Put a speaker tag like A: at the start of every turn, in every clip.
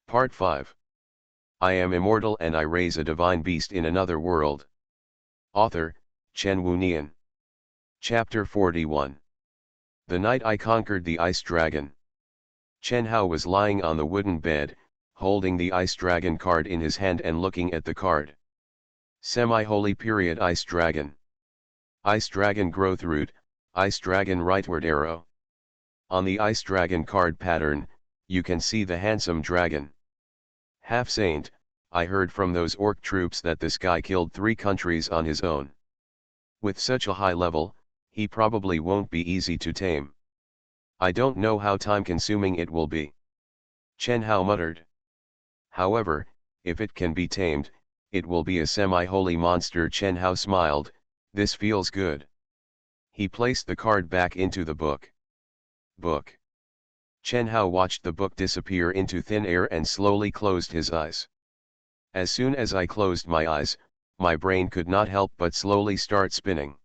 A: Part 5. I am immortal and I raise a divine beast in another world. Author, Chen Wunian. Chapter 41. The night I conquered the ice dragon. Chen Hao was lying on the wooden bed, holding the ice dragon card in his hand and looking at the card. Semi-holy period ice dragon. Ice dragon growth root, ice dragon rightward arrow. On the ice dragon card pattern, you can see the handsome dragon. Half saint, I heard from those orc troops that this guy killed 3 countries on his own. With such a high level, he probably won't be easy to tame. I don't know how time-consuming it will be. Chen Hao muttered. However, if it can be tamed, it will be a semi-holy monster. Chen Hao smiled, this feels good. He placed the card back into the book. Book. Chen Hao watched the book disappear into thin air and slowly closed his eyes. As soon as I closed my eyes, my brain could not help but slowly start spinning.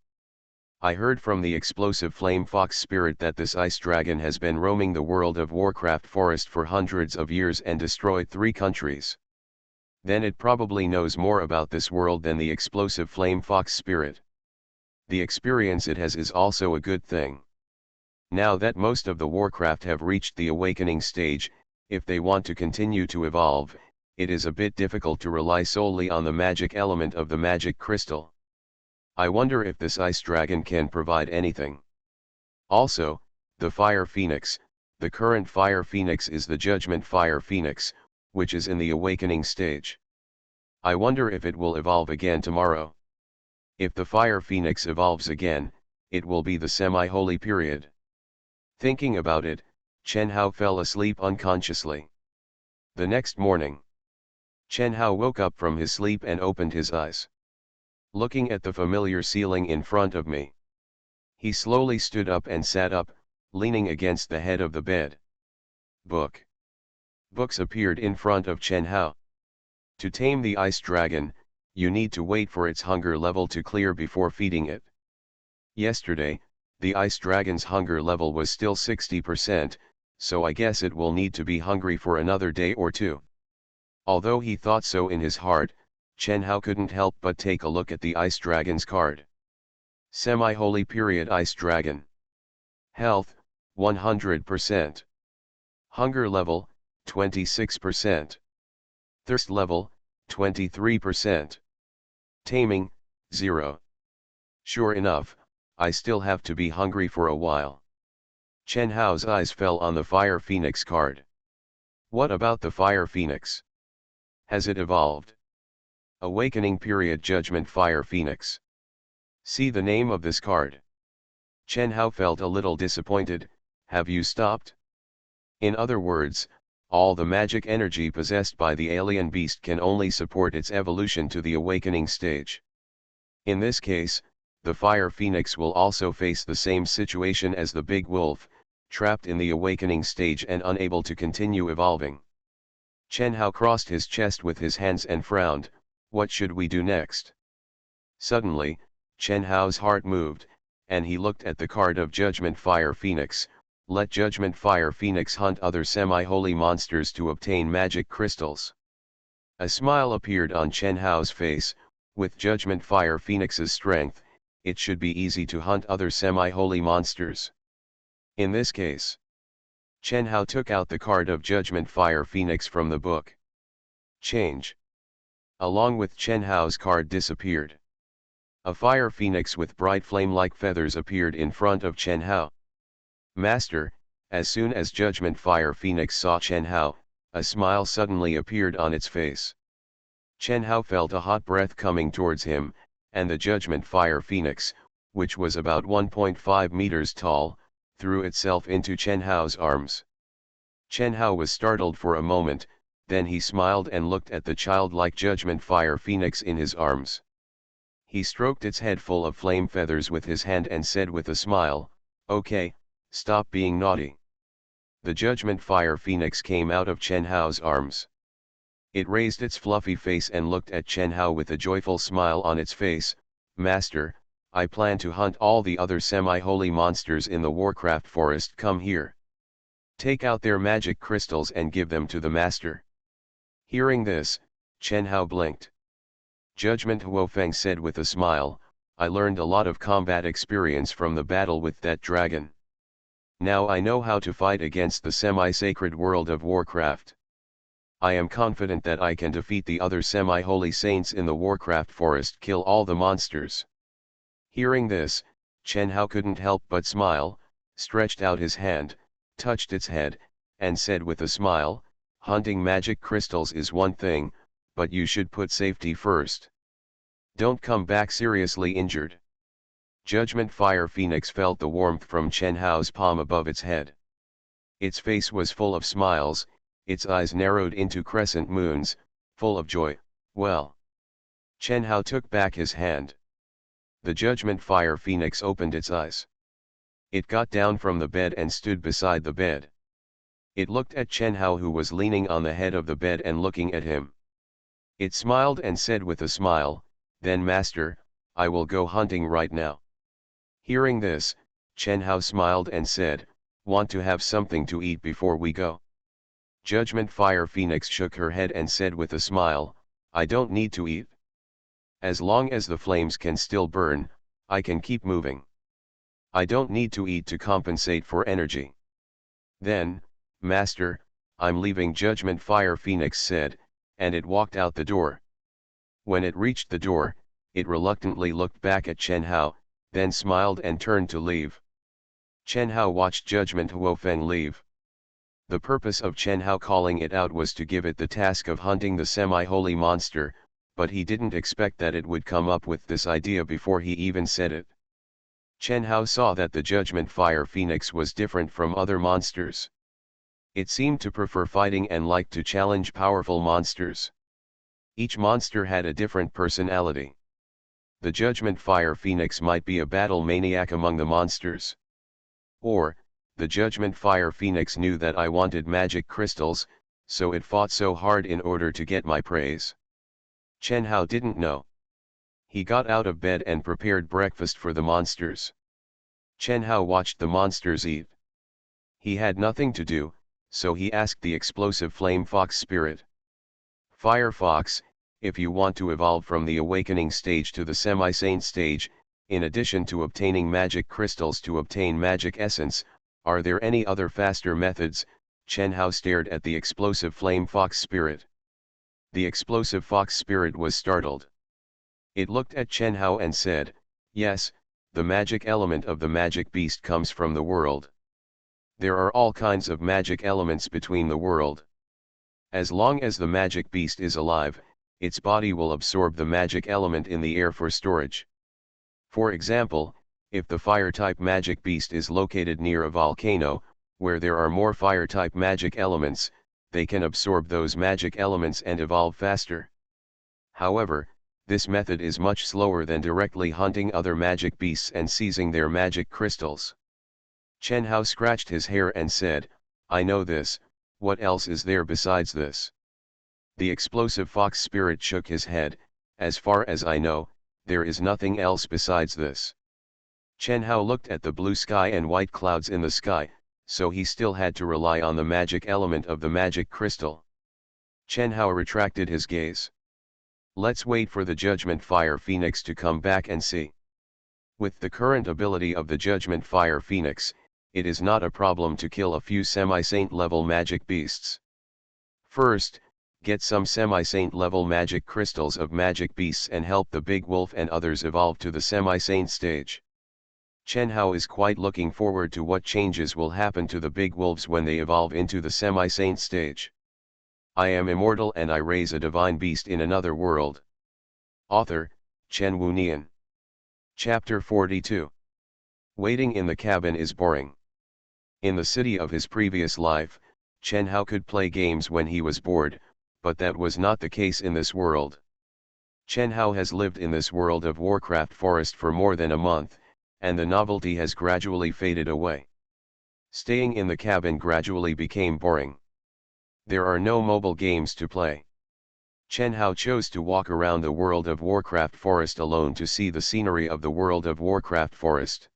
A: I heard from the explosive flame fox spirit that this ice dragon has been roaming the world of Warcraft forest for hundreds of years and destroyed 3 countries. Then it probably knows more about this world than the explosive flame fox spirit. The experience it has is also a good thing. Now that most of the Warcraft have reached the awakening stage, if they want to continue to evolve, it is a bit difficult to rely solely on the magic element of the magic crystal. I wonder if this ice dragon can provide anything. Also, the Fire Phoenix, the current Fire Phoenix is the Judgment Fire Phoenix, which is in the awakening stage. I wonder if it will evolve again tomorrow. If the Fire Phoenix evolves again, it will be the semi-holy period. Thinking about it, Chen Hao fell asleep unconsciously. The next morning, Chen Hao woke up from his sleep and opened his eyes. Looking at the familiar ceiling in front of me, he slowly stood up and sat up, leaning against the head of the bed. Book. Books appeared in front of Chen Hao. To tame the ice dragon, you need to wait for its hunger level to clear before feeding it. Yesterday, the ice dragon's hunger level was still 60%, so I guess it will need to be hungry for another day or 2. Although he thought so in his heart, Chen Hao couldn't help but take a look at the ice dragon's card. Semi-holy period ice dragon. Health, 100%. Hunger level, 26%. Thirst level, 23%. Taming, 0. Sure enough, I still have to be hungry for a while. Chen Hao's eyes fell on the Fire Phoenix card. What about the Fire Phoenix? Has it evolved? Awakening period Judgment Fire Phoenix. See the name of this card. Chen Hao felt a little disappointed. Have you stopped? In other words, all the magic energy possessed by the alien beast can only support its evolution to the awakening stage. In this case, the Fire Phoenix will also face the same situation as the big wolf, trapped in the awakening stage and unable to continue evolving. Chen Hao crossed his chest with his hands and frowned. What should we do next? Suddenly, Chen Hao's heart moved, and he looked at the card of Judgment Fire Phoenix. Let Judgment Fire Phoenix hunt other semi-holy monsters to obtain magic crystals. A smile appeared on Chen Hao's face. With Judgment Fire Phoenix's strength, it should be easy to hunt other semi-holy monsters. In this case, Chen Hao took out the card of Judgment Fire Phoenix from the book. Change. Along with Chen Hao's card disappeared. A Fire Phoenix with bright flame-like feathers appeared in front of Chen Hao. Master, as soon as Judgment Fire Phoenix saw Chen Hao, a smile suddenly appeared on its face. Chen Hao felt a hot breath coming towards him, and the Judgment Fire Phoenix, which was about 1.5 meters tall, threw itself into Chen Hao's arms. Chen Hao was startled for a moment, then he smiled and looked at the childlike Judgment Fire Phoenix in his arms. He stroked its head full of flame feathers with his hand and said with a smile, "Okay, stop being naughty." The Judgment Fire Phoenix came out of Chen Hao's arms. It raised its fluffy face and looked at Chen Hao with a joyful smile on its face. Master, I plan to hunt all the other semi-holy monsters in the Warcraft forest. Come here. Take out their magic crystals and give them to the master. Hearing this, Chen Hao blinked. Judgment Huofeng said with a smile, I learned a lot of combat experience from the battle with that dragon. Now I know how to fight against the semi-sacred world of Warcraft. I am confident that I can defeat the other semi-holy saints in the Warcraft forest, kill all the monsters. Hearing this, Chen Hao couldn't help but smile, stretched out his hand, touched its head, and said with a smile, hunting magic crystals is one thing, but you should put safety first. Don't come back seriously injured. Judgment Fire Phoenix felt the warmth from Chen Hao's palm above its head. Its face was full of smiles, its eyes narrowed into crescent moons, full of joy. Well. Chen Hao took back his hand. The Judgment Fire Phoenix opened its eyes. It got down from the bed and stood beside the bed. It looked at Chen Hao, who was leaning on the head of the bed and looking at him. It smiled and said with a smile, then Master, I will go hunting right now. Hearing this, Chen Hao smiled and said, want to have something to eat before we go? Judgment Fire Phoenix shook her head and said with a smile, I don't need to eat. As long as the flames can still burn, I can keep moving. I don't need to eat to compensate for energy. Then, Master, I'm leaving, Judgment Fire Phoenix said, and it walked out the door. When it reached the door, it reluctantly looked back at Chen Hao, then smiled and turned to leave. Chen Hao watched Judgment Huofeng leave. The purpose of Chen Hao calling it out was to give it the task of hunting the semi-holy monster, but he didn't expect that it would come up with this idea before he even said it. Chen Hao saw that the Judgment Fire Phoenix was different from other monsters. It seemed to prefer fighting and liked to challenge powerful monsters. Each monster had a different personality. The Judgment Fire Phoenix might be a battle maniac among the monsters. Or, the Judgment Fire Phoenix knew that I wanted magic crystals, so it fought so hard in order to get my praise. Chen Hao didn't know. He got out of bed and prepared breakfast for the monsters. Chen Hao watched the monsters eat. He had nothing to do, so he asked the explosive flame fox spirit. Fire Fox, if you want to evolve from the awakening stage to the semi-saint stage, in addition to obtaining magic crystals to obtain magic essence, are there any other faster methods? Chen Hao stared at the explosive flame fox spirit. The explosive fox spirit was startled. It looked at Chen Hao and said, yes, the magic element of the magic beast comes from the world. There are all kinds of magic elements between the world. As long as the magic beast is alive, its body will absorb the magic element in the air for storage. For example, if the fire-type magic beast is located near a volcano, where there are more fire-type magic elements, they can absorb those magic elements and evolve faster. However, this method is much slower than directly hunting other magic beasts and seizing their magic crystals. Chen Hao scratched his hair and said, I know this, what else is there besides this? The explosive fox spirit shook his head, as far as I know, there is nothing else besides this. Chen Hao looked at the blue sky and white clouds in the sky, so he still had to rely on the magic element of the magic crystal. Chen Hao retracted his gaze. Let's wait for the Judgment Fire Phoenix to come back and see. With the current ability of the Judgment Fire Phoenix, it is not a problem to kill a few semi-saint level magic beasts. First, get some semi-saint level magic crystals of magic beasts and help the big wolf and others evolve to the semi-saint stage. Chen Hao is quite looking forward to what changes will happen to the big wolves when they evolve into the semi-saint stage. I am immortal and I raise a divine beast in another world. Author, Chen Wunian. Chapter 42. Waiting in the cabin is boring. In the city of his previous life, Chen Hao could play games when he was bored, but that was not the case in this world. Chen Hao has lived in this world of Warcraft forest for more than a month, and the novelty has gradually faded away. Staying in the cabin gradually became boring. There are no mobile games to play. Chen Hao chose to walk around the world of Warcraft forest alone to see the scenery of the world of Warcraft forest.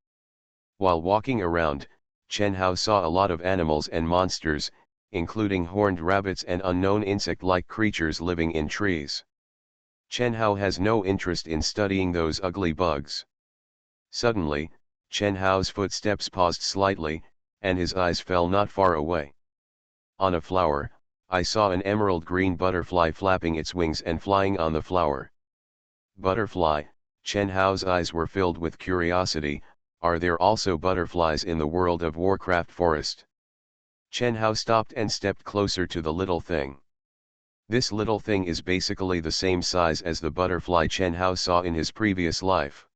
A: While walking around, Chen Hao saw a lot of animals and monsters, including horned rabbits and unknown insect-like creatures living in trees. Chen Hao has no interest in studying those ugly bugs. Suddenly, Chen Hao's footsteps paused slightly, and his eyes fell not far away. On a flower, I saw an emerald green butterfly flapping its wings and flying on the flower. Butterfly, Chen Hao's eyes were filled with curiosity. Are there also butterflies in the World of Warcraft forest? Chen Hao stopped and stepped closer to the little thing. This little thing is basically the same size as the butterfly Chen Hao saw in his previous life.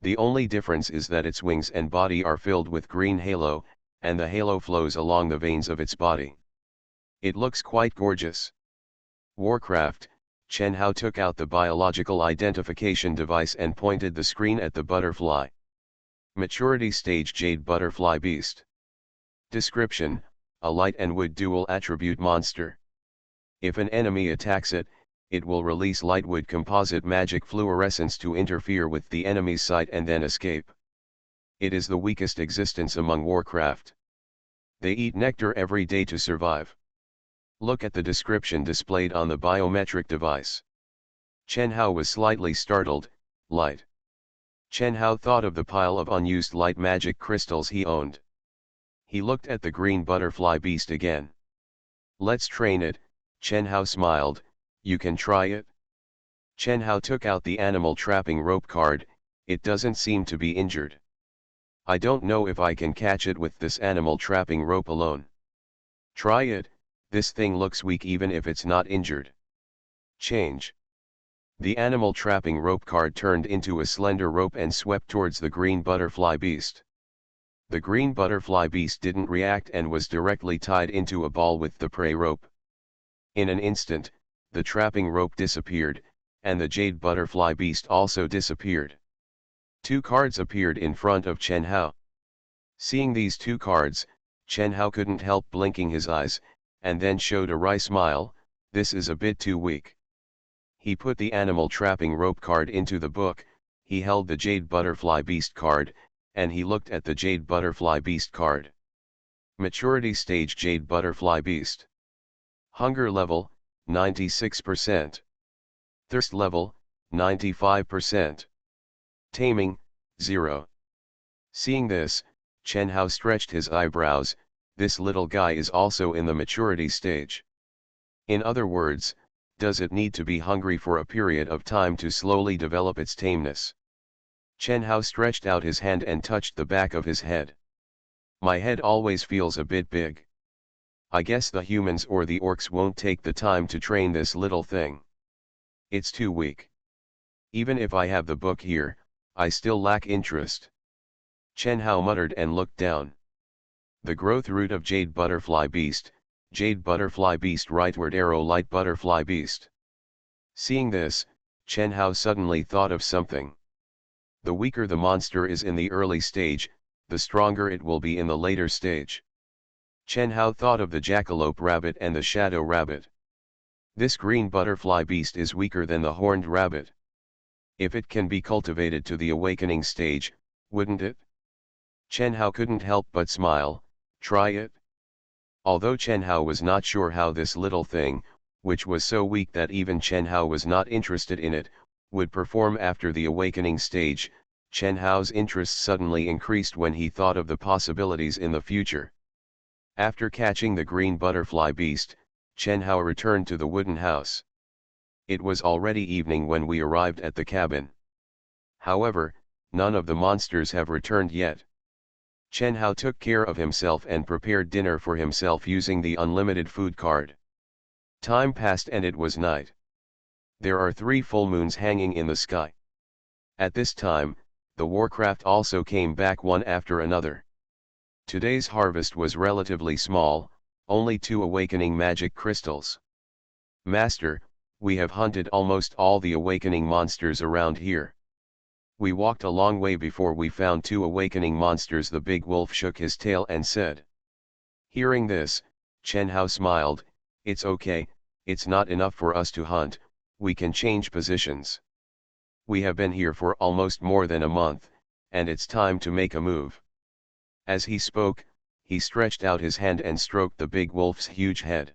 A: The only difference is that its wings and body are filled with green halo, and the halo flows along the veins of its body. It looks quite gorgeous. Warcraft, Chen Hao took out the biological identification device and pointed the screen at the butterfly. Maturity stage Jade Butterfly Beast. Description: a light and wood dual attribute monster. If an enemy attacks it, it will release light wood composite magic fluorescence to interfere with the enemy's sight and then escape. It is the weakest existence among Warcraft. They eat nectar every day to survive. Look at the description displayed on the biometric device. Chen Hao was slightly startled. Light. Chen Hao thought of the pile of unused light magic crystals he owned. He looked at the green butterfly beast again. Let's train it, Chen Hao smiled. You can try it? Chen Hao took out the animal trapping rope card. It doesn't seem to be injured. I don't know if I can catch it with this animal trapping rope alone. Try it, this thing looks weak even if it's not injured. Change. The animal trapping rope card turned into a slender rope and swept towards the green butterfly beast. The green butterfly beast didn't react and was directly tied into a ball with the prey rope. In an instant, the trapping rope disappeared, and the jade butterfly beast also disappeared. Two cards appeared in front of Chen Hao. Seeing these two cards, Chen Hao couldn't help blinking his eyes, and then showed a wry smile. This is a bit too weak. He put the animal trapping rope card into the book. He held the jade butterfly beast card, and he looked at the jade butterfly beast card. Maturity stage jade butterfly beast. Hunger level, 96%. Thirst level, 95%. Taming, 0. Seeing this, Chen Hao stretched his eyebrows. This little guy is also in the maturity stage. In other words, does it need to be hungry for a period of time to slowly develop its tameness? Chen Hao stretched out his hand and touched the back of his head. My head always feels a bit big. I guess the humans or the orcs won't take the time to train this little thing. It's too weak. Even if I have the book here, I still lack interest. Chen Hao muttered and looked down. The growth root of Jade Butterfly Beast, Jade Butterfly Beast rightward arrow light butterfly beast. Seeing this, Chen Hao suddenly thought of something. The weaker the monster is in the early stage, the stronger it will be in the later stage. Chen Hao thought of the jackalope rabbit and the shadow rabbit. This green butterfly beast is weaker than the horned rabbit. If it can be cultivated to the awakening stage, wouldn't it? Chen Hao couldn't help but smile. Try it? Although Chen Hao was not sure how this little thing, which was so weak that even Chen Hao was not interested in it, would perform after the awakening stage, Chen Hao's interest suddenly increased when he thought of the possibilities in the future. After catching the green butterfly beast, Chen Hao returned to the wooden house. It was already evening when we arrived at the cabin. However, none of the monsters have returned yet. Chen Hao took care of himself and prepared dinner for himself using the unlimited food card. Time passed and it was night. There are 3 full moons hanging in the sky. At this time, the Warcraft also came back one after another. Today's harvest was relatively small, only 2 awakening magic crystals. Master, we have hunted almost all the awakening monsters around here. We walked a long way before we found 2 awakening monsters. The big wolf shook his tail and said. Hearing this, Chen Hao smiled. It's okay, it's not enough for us to hunt, we can change positions. We have been here for almost more than a month, and it's time to make a move. As he spoke, he stretched out his hand and stroked the big wolf's huge head.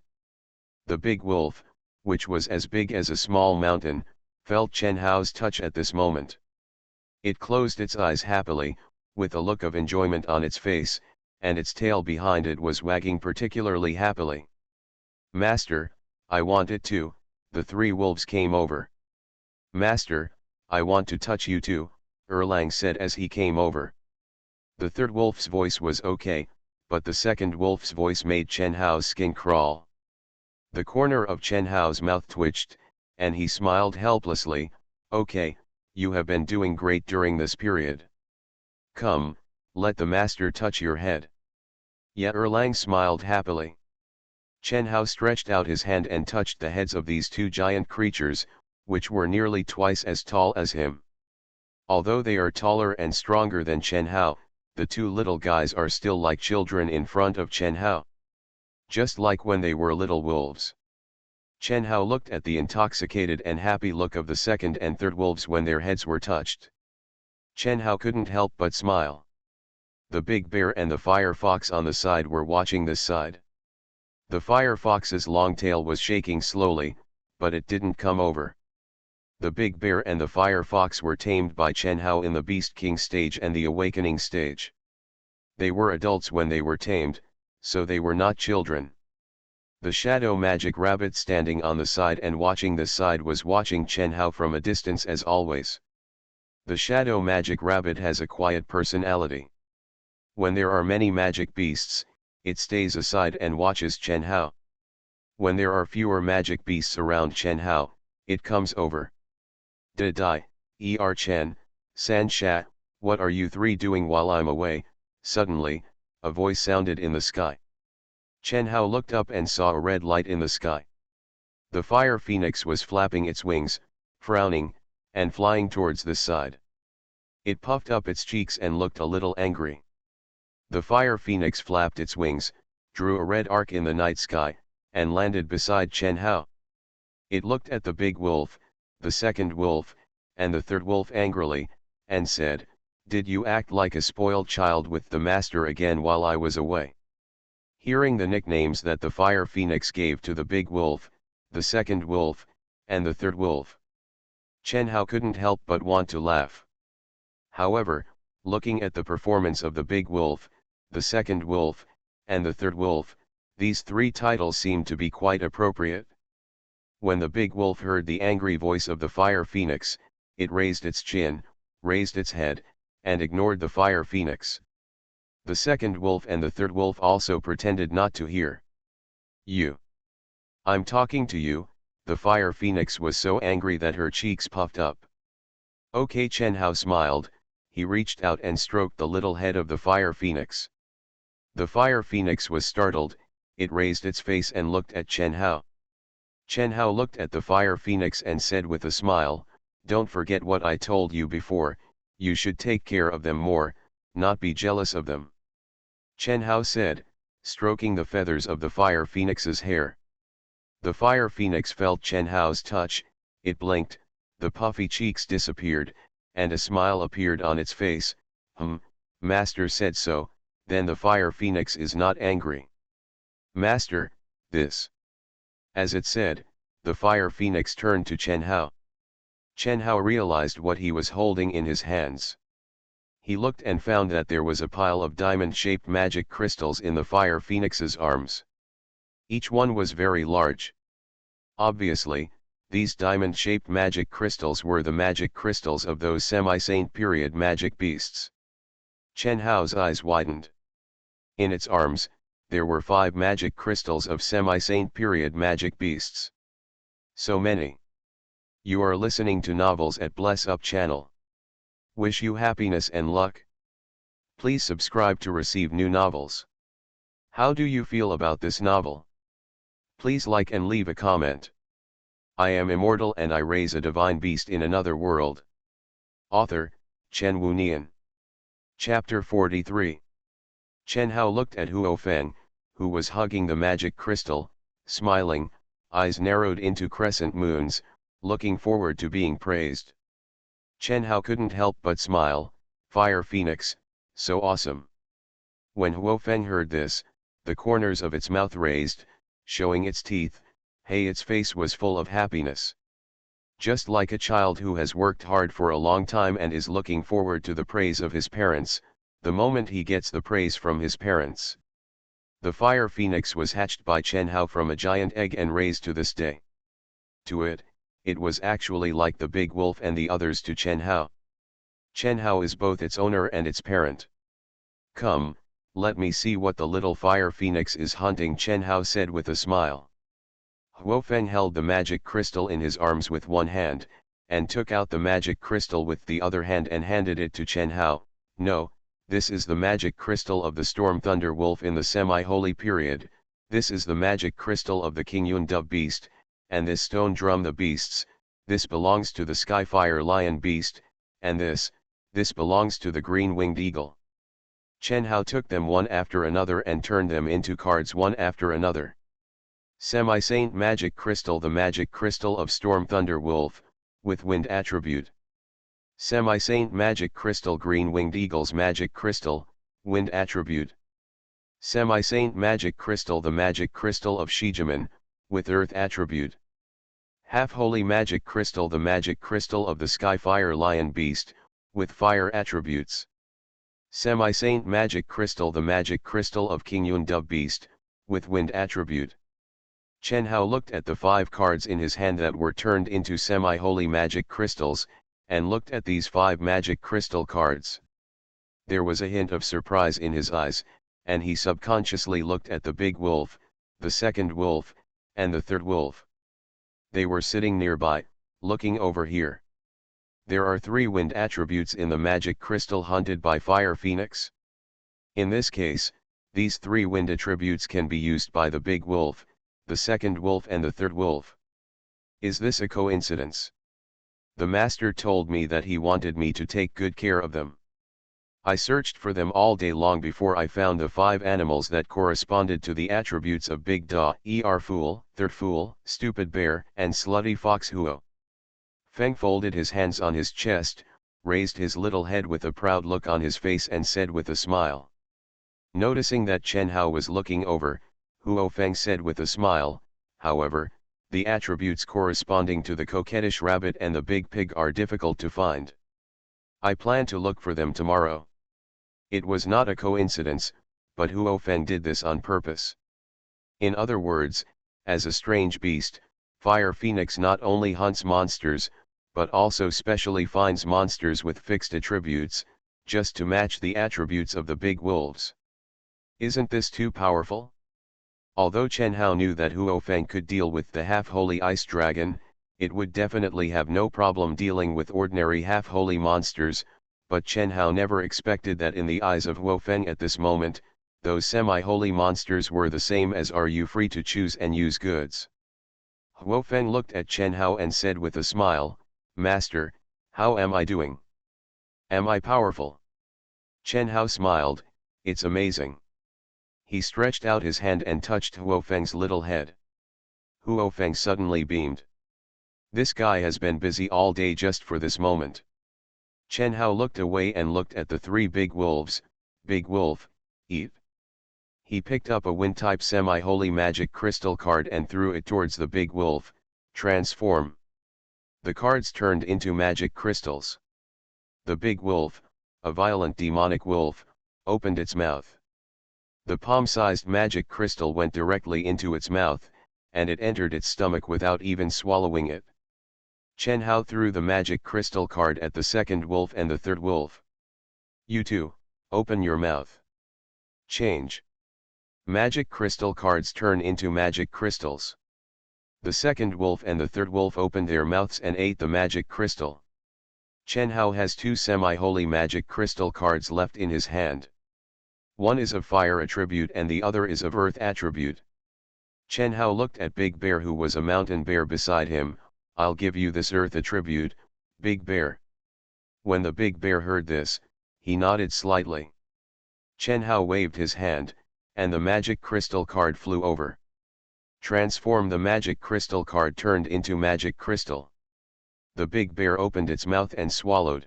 A: The big wolf, which was as big as a small mountain, felt Chen Hao's touch at this moment. It closed its eyes happily, with a look of enjoyment on its face, and its tail behind it was wagging particularly happily. "Master, I want it too," the three wolves came over. "Master, I want to touch you too," Erlang said as he came over. The third wolf's voice was okay, but the second wolf's voice made Chen Hao's skin crawl. The corner of Chen Hao's mouth twitched, and he smiled helplessly. "Okay, you have been doing great during this period. Come, let the master touch your head." Yet Erlang smiled happily. Chen Hao stretched out his hand and touched the heads of these two giant creatures, which were nearly twice as tall as him. Although they are taller and stronger than Chen Hao, the two little guys are still like children in front of Chen Hao. Just like when they were little wolves. Chen Hao looked at the intoxicated and happy look of the second and third wolves when their heads were touched. Chen Hao couldn't help but smile. The big bear and the fire fox on the side were watching this side. The fire fox's long tail was shaking slowly, but it didn't come over. The big bear and the fire fox were tamed by Chen Hao in the Beast King stage and the Awakening stage. They were adults when they were tamed, so they were not children. The shadow magic rabbit standing on the side and watching this side was watching Chen Hao from a distance as always. The shadow magic rabbit has a quiet personality. When there are many magic beasts, it stays aside and watches Chen Hao. When there are fewer magic beasts around Chen Hao, it comes over. "Da Dai, Chen, San Sha, what are you three doing while I'm away?" Suddenly, a voice sounded in the sky. Chen Hao looked up and saw a red light in the sky. The fire phoenix was flapping its wings, frowning, and flying towards the side. It puffed up its cheeks and looked a little angry. The fire phoenix flapped its wings, drew a red arc in the night sky, and landed beside Chen Hao. It looked at the big wolf, the second wolf, and the third wolf angrily, and said, "Did you act like a spoiled child with the master again while I was away?" Hearing the nicknames that the fire phoenix gave to the big wolf, the second wolf, and the third wolf, Chen Hao couldn't help but want to laugh. However, looking at the performance of the big wolf, the second wolf, and the third wolf, these three titles seemed to be quite appropriate. When the big wolf heard the angry voice of the fire phoenix, it raised its chin, raised its head, and ignored the fire phoenix. The second wolf and the third wolf also pretended not to hear. "You. I'm talking to you," the fire phoenix was so angry that her cheeks puffed up. Okay, Chen Hao smiled, he reached out and stroked the little head of the fire phoenix. The fire phoenix was startled, it raised its face and looked at Chen Hao. Chen Hao looked at the fire phoenix and said with a smile, "Don't forget what I told you before, you should take care of them more, not be jealous of them." Chen Hao said, stroking the feathers of the fire phoenix's hair. The fire phoenix felt Chen Hao's touch, it blinked, the puffy cheeks disappeared, and a smile appeared on its face. Master said so, then the fire phoenix is not angry." "Master, this." As it said, the fire phoenix turned to Chen Hao. Chen Hao realized what he was holding in his hands. He looked and found that there was a pile of diamond-shaped magic crystals in the fire phoenix's arms. Each one was very large. Obviously, these diamond-shaped magic crystals were the magic crystals of those semi-saint period magic beasts. Chen Hao's eyes widened. In its arms, there were 5 magic crystals of semi-saint period magic beasts. So many. You are listening to novels at Bless Up channel. Wish you happiness and luck. Please subscribe to receive new novels. How do you feel about this novel? Please like and leave a comment. I am immortal and I raise a divine beast in another world. Author, Chen Wunian. Chapter 43. Chen Hao looked at Huo Feng, who was hugging the magic crystal, smiling, eyes narrowed into crescent moons, looking forward to being praised. Chen Hao couldn't help but smile, "Fire Phoenix, so awesome. When Huofeng heard this, the corners of its mouth raised, showing its teeth. Hey, its face was full of happiness. Just like a child who has worked hard for a long time and is looking forward to the praise of his parents, the moment he gets the praise from his parents. The fire phoenix was hatched by Chen Hao from a giant egg and raised to this day. To it, it was actually like the big wolf and the others to Chen Hao. Chen Hao is both its owner and its parent. Come, let me see what the little fire phoenix is hunting, Chen Hao said with a smile. Huofeng held the magic crystal in his arms with one hand, and took out the magic crystal with the other hand and handed it to Chen Hao. No, this is the magic crystal of the Storm Thunder Wolf in the semi-holy period, this is the magic crystal of the King Yun Dove Beast, and this stone drum the Beasts, this belongs to the Skyfire Lion Beast, and this belongs to the Green-Winged Eagle. Chen Hao took them one after another and turned them into cards one after another. Semi-Saint Magic Crystal, the magic crystal of Storm Thunder Wolf, with wind attribute. Semi-Saint Magic Crystal, Green-Winged Eagle's magic crystal, wind attribute. Semi-Saint Magic Crystal, the magic crystal of Shijiman, with earth attribute. Half-Holy Magic Crystal, the magic crystal of the Skyfire Lion Beast, with fire attributes. Semi-Saint Magic Crystal, the magic crystal of King Yun Dove Beast, with wind attribute. Chen Hao looked at the 5 cards in his hand that were turned into semi-holy magic crystals, and looked at these 5 magic crystal cards. There was a hint of surprise in his eyes, and he subconsciously looked at the big wolf, the second wolf, and the third wolf. They were sitting nearby, looking over here. There are 3 wind attributes in the magic crystal hunted by Fire Phoenix. In this case, these 3 wind attributes can be used by the big wolf, the second wolf and the third wolf. Is this a coincidence? The master told me that he wanted me to take good care of them. I searched for them all day long before I found the 5 animals that corresponded to the attributes of Big Da, fool, third fool, stupid bear, and slutty fox Huo. Feng folded his hands on his chest, raised his little head with a proud look on his face and said with a smile. Noticing that Chen Hao was looking over, Huo Feng said with a smile, however, the attributes corresponding to the coquettish rabbit and the big pig are difficult to find. I plan to look for them tomorrow. It was not a coincidence, but Huo Feng did this on purpose. In other words, as a strange beast, Fire Phoenix not only hunts monsters, but also specially finds monsters with fixed attributes, just to match the attributes of the big wolves. Isn't this too powerful? Although Chen Hao knew that Huo Feng could deal with the half-holy ice dragon, it would definitely have no problem dealing with ordinary half-holy monsters, but Chen Hao never expected that in the eyes of Huo Feng at this moment, those semi-holy monsters were the same as are you free to choose and use goods. Huo Feng looked at Chen Hao and said with a smile, Master, how am I doing? Am I powerful? Chen Hao smiled, it's amazing. He stretched out his hand and touched Huo Feng's little head. Huo Feng suddenly beamed. This guy has been busy all day just for this moment. Chen Hao looked away and looked at the 3 big wolves. Big wolf, eat. He picked up a wind-type semi-holy magic crystal card and threw it towards the big wolf. Transform. The cards turned into magic crystals. The big wolf, a violent demonic wolf, opened its mouth. The palm-sized magic crystal went directly into its mouth, and it entered its stomach without even swallowing it. Chen Hao threw the magic crystal card at the second wolf and the third wolf. You two, open your mouth. Change. Magic crystal cards turn into magic crystals. The second wolf and the third wolf opened their mouths and ate the magic crystal. Chen Hao has 2 semi-holy magic crystal cards left in his hand. One is of fire attribute and the other is of earth attribute. Chen Hao looked at Big Bear who was a mountain bear beside him. I'll give you this earth attribute, Big Bear. When the Big Bear heard this, he nodded slightly. Chen Hao waved his hand, and the magic crystal card flew over. Transform. The magic crystal card turned into magic crystal. The Big Bear opened its mouth and swallowed.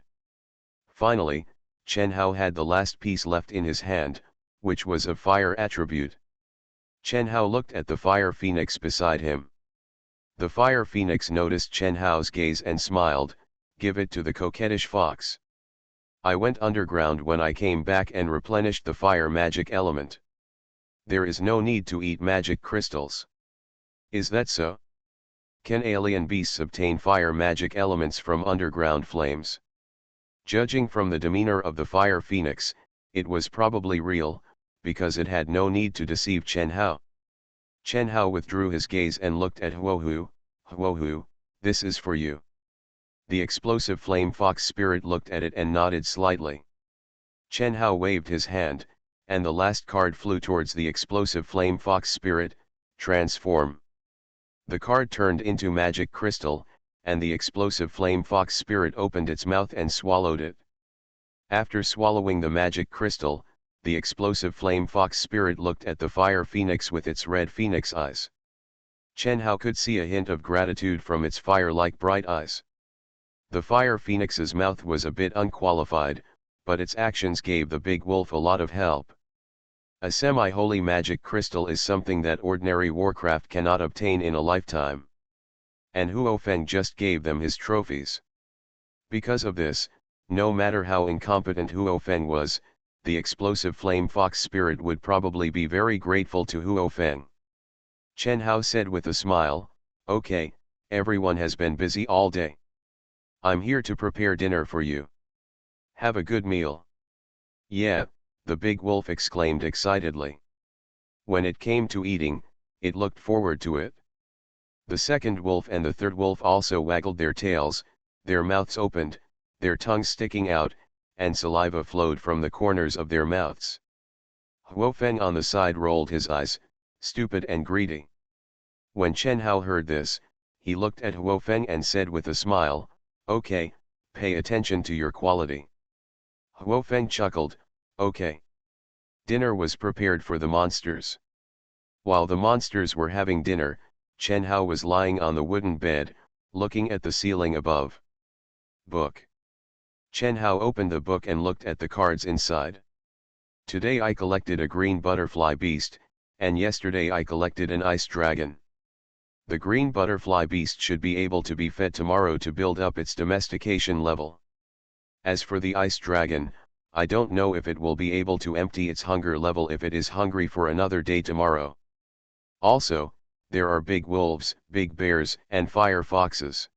A: Finally, Chen Hao had the last piece left in his hand. which was of fire attribute. Chen Hao looked at the fire phoenix beside him. The fire phoenix noticed Chen Hao's gaze and smiled, "Give it to the coquettish fox. I went underground when I came back and replenished the fire magic element. There is no need to eat magic crystals." "Is that so? Can alien beasts obtain fire magic elements from underground flames?" Judging from the demeanor of the fire phoenix, it was probably real, because it had no need to deceive Chen Hao. Chen Hao withdrew his gaze and looked at Huohu. "Huohu, this is for you." The explosive flame fox spirit looked at it and nodded slightly. Chen Hao waved his hand, and the last card flew towards the explosive flame fox spirit, "Transform." The card turned into magic crystal, and the explosive flame fox spirit opened its mouth and swallowed it. After swallowing the magic crystal, the explosive flame fox spirit looked at the fire phoenix with its red phoenix eyes. Chen Hao could see a hint of gratitude from its fire-like bright eyes. The fire phoenix's mouth was a bit unqualified, but its actions gave the big wolf a lot of help. A semi-holy magic crystal is something that ordinary Warcraft cannot obtain in a lifetime. And Huo Feng just gave them his trophies. Because of this, no matter how incompetent Huo Feng was, the explosive flame fox spirit would probably be very grateful to Huo Feng. Chen Hao said with a smile, "Okay, everyone has been busy all day. I'm here to prepare dinner for you. Have a good meal." "Yeah," the big wolf exclaimed excitedly. When it came to eating, it looked forward to it. The second wolf and the third wolf also waggled their tails, their mouths opened, their tongues sticking out, and saliva flowed from the corners of their mouths. Huo Feng on the side rolled his eyes, stupid and greedy. When Chen Hao heard this, he looked at Huo Feng and said with a smile, "Okay, pay attention to your quality." Huo Feng chuckled, "Okay." Dinner was prepared for the monsters. While the monsters were having dinner, Chen Hao was lying on the wooden bed, looking at the ceiling above. Book. Chen Hao opened the book and looked at the cards inside. "Today I collected a green butterfly beast, and yesterday I collected an ice dragon. The green butterfly beast should be able to be fed tomorrow to build up its domestication level. As for the ice dragon, I don't know if it will be able to empty its hunger level if it is hungry for another day tomorrow. Also, there are big wolves, big bears, and fire foxes.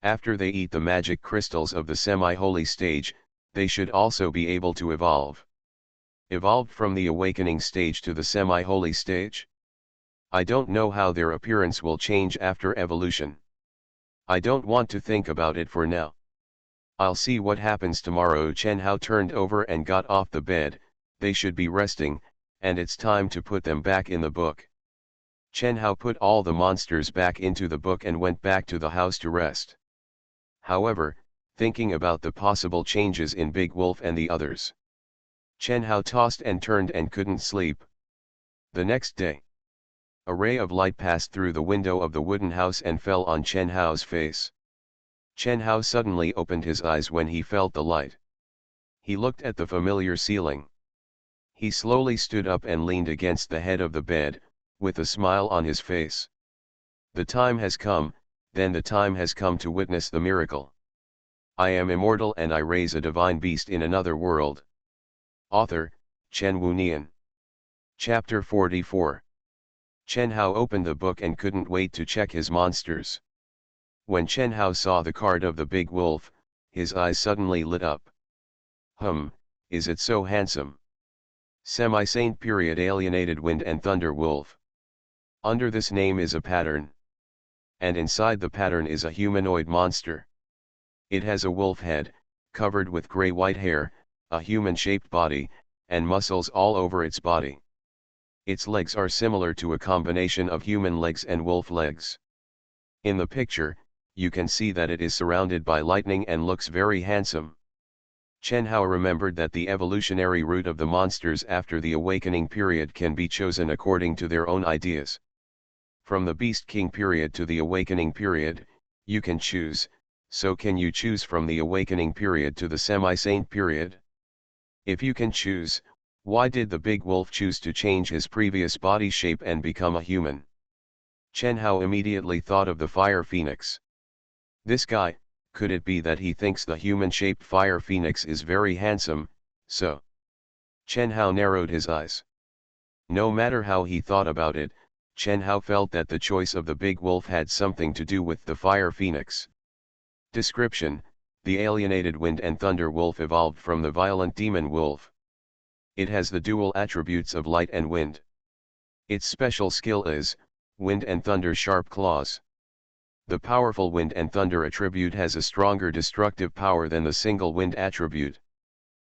A: After they eat the magic crystals of the semi-holy stage, they should also be able to evolve. Evolved from the awakening stage to the semi-holy stage? I don't know how their appearance will change after evolution. I don't want to think about it for now. I'll see what happens tomorrow." Chen Hao turned over and got off the bed. They should be resting, and it's time to put them back in the book. Chen Hao put all the monsters back into the book and went back to the house to rest. However, thinking about the possible changes in Big Wolf and the others, Chen Hao tossed and turned and couldn't sleep. The next day, a ray of light passed through the window of the wooden house and fell on Chen Hao's face. Chen Hao suddenly opened his eyes when he felt the light. He looked at the familiar ceiling. He slowly stood up and leaned against the head of the bed, with a smile on his face. The time has come, then the time has come to witness the miracle. I am immortal and I raise a divine beast in another world. Author, Chen Wunian. Chapter 44. Chen Hao opened the book and couldn't wait to check his monsters. When Chen Hao saw the card of the big wolf, his eyes suddenly lit up. Is it so handsome? Semi-saint period alienated wind and thunder wolf. Under this name is a pattern. And inside the pattern is a humanoid monster. It has a wolf head, covered with gray-white hair, a human-shaped body, and muscles all over its body. Its legs are similar to a combination of human legs and wolf legs. In the picture, you can see that it is surrounded by lightning and looks very handsome. Chen Hao remembered that the evolutionary route of the monsters after the awakening period can be chosen according to their own ideas. From the Beast King period to the awakening period, you can choose, so can you choose from the awakening period to the semi-saint period? If you can choose, Why did the big wolf choose to change his previous body shape and become a human? Chen Hao immediately thought of the fire phoenix. This guy, could it be that he thinks the human-shaped fire phoenix is very handsome, so? Chen Hao narrowed his eyes. No matter how he thought about it, Chen Hao felt that the choice of the big wolf had something to do with the fire phoenix. Description: the alienated wind and thunder wolf evolved from the violent demon wolf. It has the dual attributes of light and wind. Its special skill is, wind and thunder sharp claws. The powerful wind and thunder attribute has a stronger destructive power than the single wind attribute.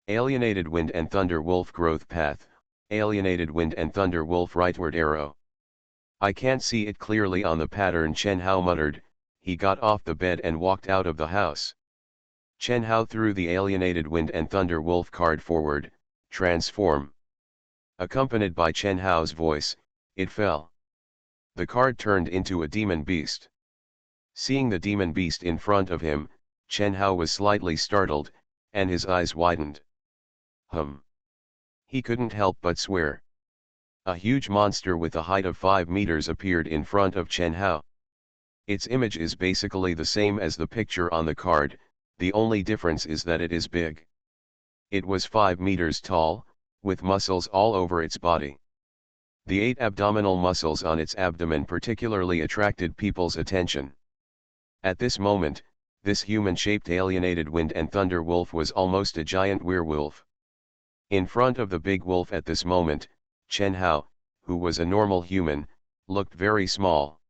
A: Alienated wind and thunder wolf growth path, alienated wind and thunder wolf rightward arrow. I can't see it clearly on the pattern, Chen Hao muttered. He got off the bed and walked out of the house. Chen Hao threw the alienated wind and thunder wolf card forward. Transform. Accompanied by Chen Hao's voice, it fell. The card turned into a demon beast. Seeing the demon beast in front of him, Chen Hao was slightly startled, and his eyes widened. He couldn't help but swear. A huge monster with a height of 5 meters appeared in front of Chen Hao. Its image is basically the same as the picture on the card, the only difference is that it is big. It was 5 meters tall, with muscles all over its body. The 8 abdominal muscles on its abdomen particularly attracted people's attention. At this moment, this human-shaped alienated wind and thunder wolf was almost a giant werewolf. In front of the big wolf at this moment, Chen Hao, who was a normal human, looked very small.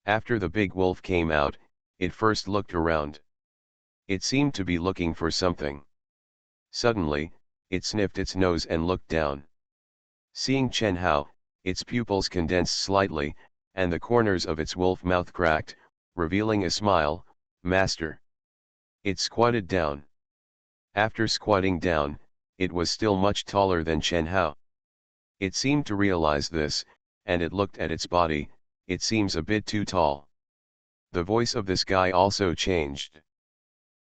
A: After the big wolf came out, it first looked around. It seemed to be looking for something. Suddenly, it sniffed its nose and looked down. Seeing Chen Hao, its pupils condensed slightly, and the corners of its wolf mouth cracked, revealing a smile. Master. It squatted down. After squatting down, it was still much taller than Chen Hao. It seemed to realize this, and it looked at its body. It seems a bit too tall. The voice of this guy also changed.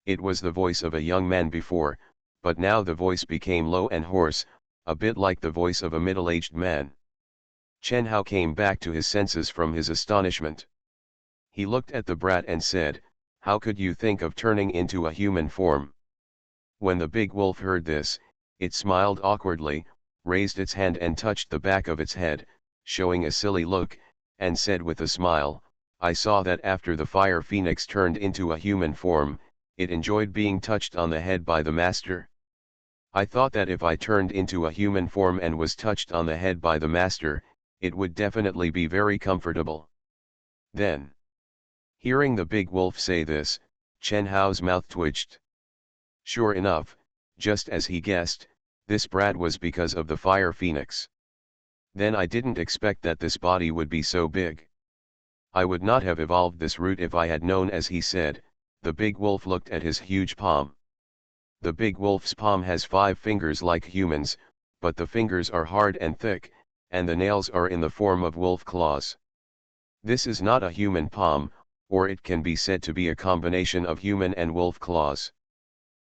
A: It was the voice of a young man before, but now the voice became low and hoarse, a bit like the voice of a middle-aged man. Chen Hao came back to his senses from his astonishment. He looked at the brat and said, "How could you think of turning into a human form?" When the big wolf heard this, it smiled awkwardly, raised its hand and touched the back of its head, showing a silly look, and said with a smile, "I saw that after the fire phoenix turned into a human form, it enjoyed being touched on the head by the master. I thought that if I turned into a human form and was touched on the head by the master, it would definitely be very comfortable." Then, hearing the big wolf say this, Chen Hao's mouth twitched. Sure enough, just as he guessed, this brat was because of the fire phoenix. Then I didn't expect that this body would be so big. I would not have evolved this root if I had known, as he said. The big wolf looked at his huge palm. The big wolf's palm has 5 fingers like humans, but the fingers are hard and thick, and the nails are in the form of wolf claws. This is not a human palm, or it can be said to be a combination of human and wolf claws.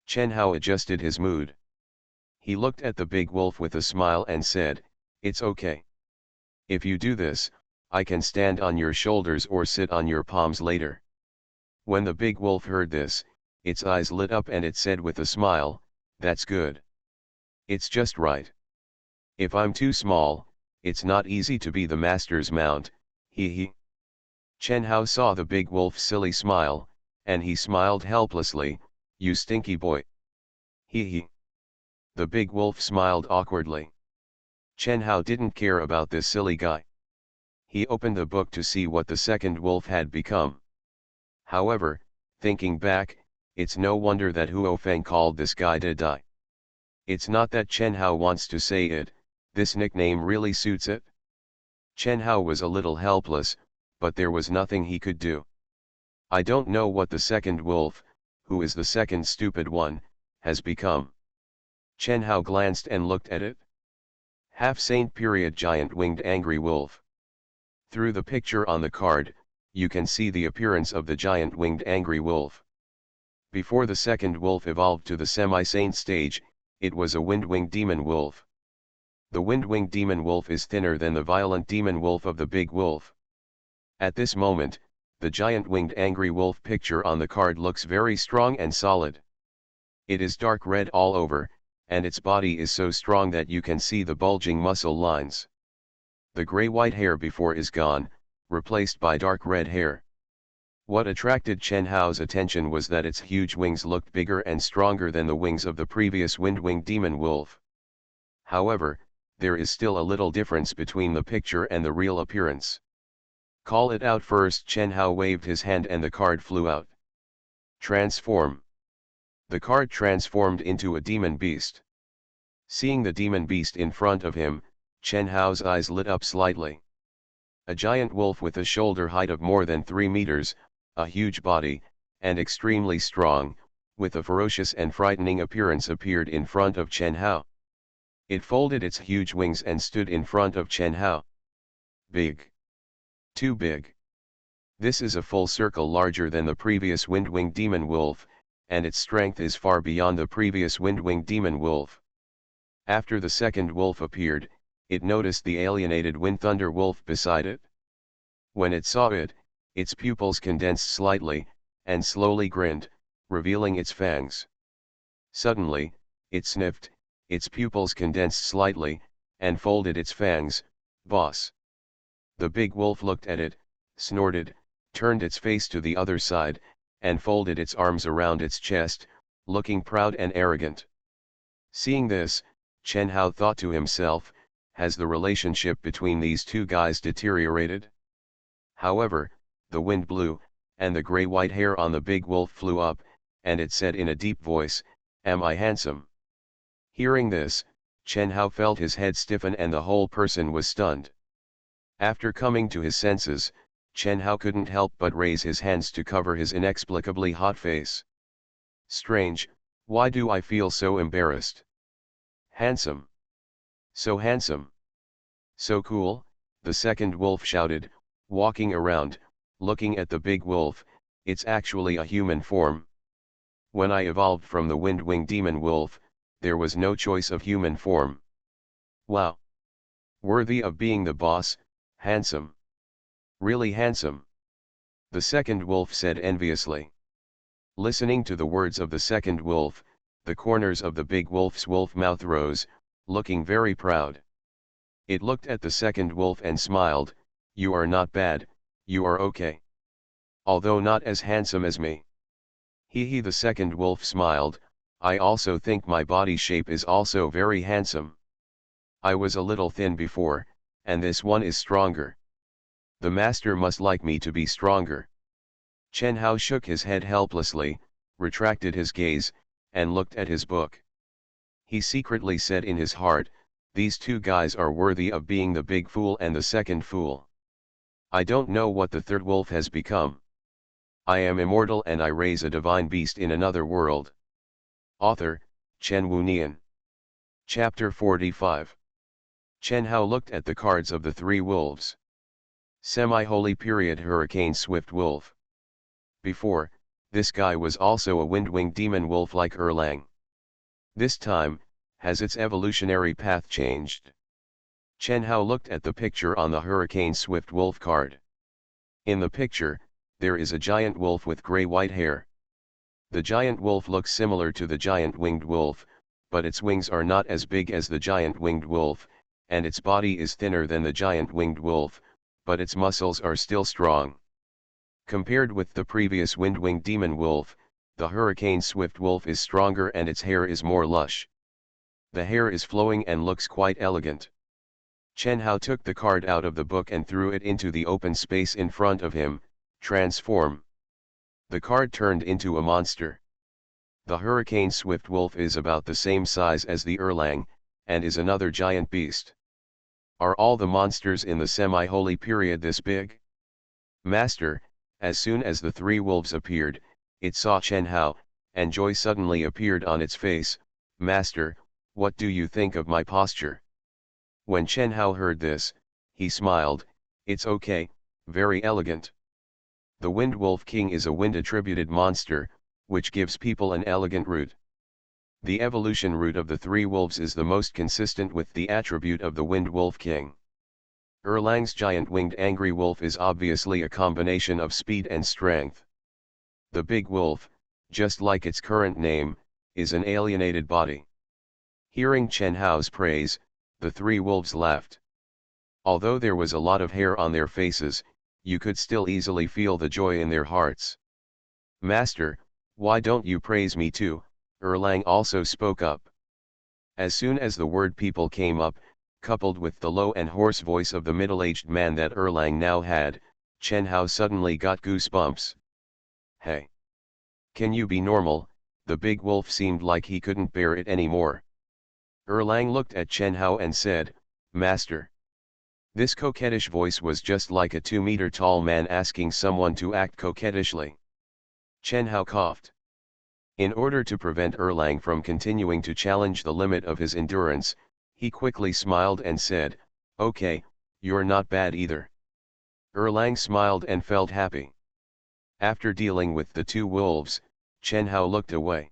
A: Chen Hao adjusted his mood. He looked at the big wolf with a smile and said, "It's okay. If you do this, I can stand on your shoulders or sit on your palms later." When the big wolf heard this, its eyes lit up and it said with a smile, "That's good. It's just right. If I'm too small, it's not easy to be the master's mount, he." Chen Hao saw the big wolf's silly smile, and he smiled helplessly, "You stinky boy. He." The big wolf smiled awkwardly. Chen Hao didn't care about this silly guy. He opened the book to see what the second wolf had become. However, thinking back, it's no wonder that Huo Feng called this guy Dai. It's not that Chen Hao wants to say it, this nickname really suits it. Chen Hao was a little helpless, but there was nothing he could do. I don't know what the second wolf, who is the second stupid one, has become. Chen Hao glanced and looked at it. Half-saint period giant winged angry wolf. Through the picture on the card, you can see the appearance of the giant winged angry wolf. Before the second wolf evolved to the semi-saint stage, it was a wind-winged demon wolf. The wind-winged demon wolf is thinner than the violent demon wolf of the big wolf. At this moment, the giant winged angry wolf picture on the card looks very strong and solid. It is dark red all over, and its body is so strong that you can see the bulging muscle lines. The gray-white hair before is gone, replaced by dark red hair. What attracted Chen Hao's attention was that its huge wings looked bigger and stronger than the wings of the previous wind-winged demon wolf. However, there is still a little difference between the picture and the real appearance. Call it out first. Chen Hao waved his hand and the card flew out. Transform. The card transformed into a demon beast. Seeing the demon beast in front of him, Chen Hao's eyes lit up slightly. A giant wolf with a shoulder height of more than 3 meters, a huge body, and extremely strong, with a ferocious and frightening appearance appeared in front of Chen Hao. It folded its huge wings and stood in front of Chen Hao. Big. Too big. This is a full circle larger than the previous wind-winged demon wolf, and its strength is far beyond the previous wind-winged demon wolf. After the second wolf appeared, it noticed the alienated wind thunder wolf beside it. When it saw it, its pupils condensed slightly, and slowly grinned, revealing its fangs. Suddenly, it sniffed, its pupils condensed slightly, and folded its fangs. Boss. The big wolf looked at it, snorted, turned its face to the other side, and folded its arms around its chest, looking proud and arrogant. Seeing this, Chen Hao thought to himself, has the relationship between these two guys deteriorated? However, the wind blew, and the gray-white hair on the big wolf flew up, and it said in a deep voice, "Am I handsome?" Hearing this, Chen Hao felt his head stiffen and the whole person was stunned. After coming to his senses, Chen Hao couldn't help but raise his hands to cover his inexplicably hot face. Strange, why do I feel so embarrassed? Handsome. So handsome. So cool, the second wolf shouted, walking around, looking at the big wolf. It's actually a human form. When I evolved from the wind-winged demon wolf, there was no choice of human form. Wow. Worthy of being the boss, handsome. Really handsome. The second wolf said enviously. Listening to the words of the second wolf, the corners of the big wolf's wolf mouth rose, looking very proud. It looked at the second wolf and smiled, "You are not bad, you are okay. Although not as handsome as me." He the second wolf smiled, "I also think my body shape is also very handsome. I was a little thin before, and this one is stronger. The master must like me to be stronger." Chen Hao shook his head helplessly, retracted his gaze, and looked at his book. He secretly said in his heart, "These two guys are worthy of being the big fool and the second fool. I don't know what the third wolf has become. I am immortal and I raise a divine beast in another world." Author, Chen Wunian. Chapter 45. Chen Hao looked at the cards of the three wolves. Semi-holy period hurricane swift wolf. Before, this guy was also a wind-winged demon wolf like Erlang. This time, has its evolutionary path changed? Chen Hao looked at the picture on the hurricane swift wolf card. In the picture, there is a giant wolf with gray-white hair. The giant wolf looks similar to the giant winged wolf, but its wings are not as big as the giant winged wolf, and its body is thinner than the giant winged wolf, but its muscles are still strong. Compared with the previous wind-winged demon wolf, the hurricane swift wolf is stronger and its hair is more lush. The hair is flowing and looks quite elegant. Chen Hao took the card out of the book and threw it into the open space in front of him. Transform. The card turned into a monster. The hurricane swift wolf is about the same size as the Erlang, and is another giant beast. Are all the monsters in the semi-holy period this big? Master, as soon as the three wolves appeared, it saw Chen Hao, and joy suddenly appeared on its face. "Master, what do you think of my posture?" When Chen Hao heard this, he smiled, "It's okay, very elegant." The Wind Wolf King is a wind-attributed monster, which gives people an elegant root. The evolution route of the three wolves is the most consistent with the attribute of the Wind Wolf King. Erlang's giant winged angry wolf is obviously a combination of speed and strength. The big wolf, just like its current name, is an alienated body. Hearing Chen Hao's praise, the three wolves laughed. Although there was a lot of hair on their faces, you could still easily feel the joy in their hearts. "Master, why don't you praise me too?" Erlang also spoke up. As soon as the word people came up, coupled with the low and hoarse voice of the middle-aged man that Erlang now had, Chen Hao suddenly got goosebumps. "Hey! Can you be normal?" The big wolf seemed like he couldn't bear it anymore. Erlang looked at Chen Hao and said, "Master." This coquettish voice was just like a 2-meter tall man asking someone to act coquettishly. Chen Hao coughed. In order to prevent Erlang from continuing to challenge the limit of his endurance, he quickly smiled and said, "Okay, you're not bad either." Erlang smiled and felt happy. After dealing with the two wolves, Chen Hao looked away.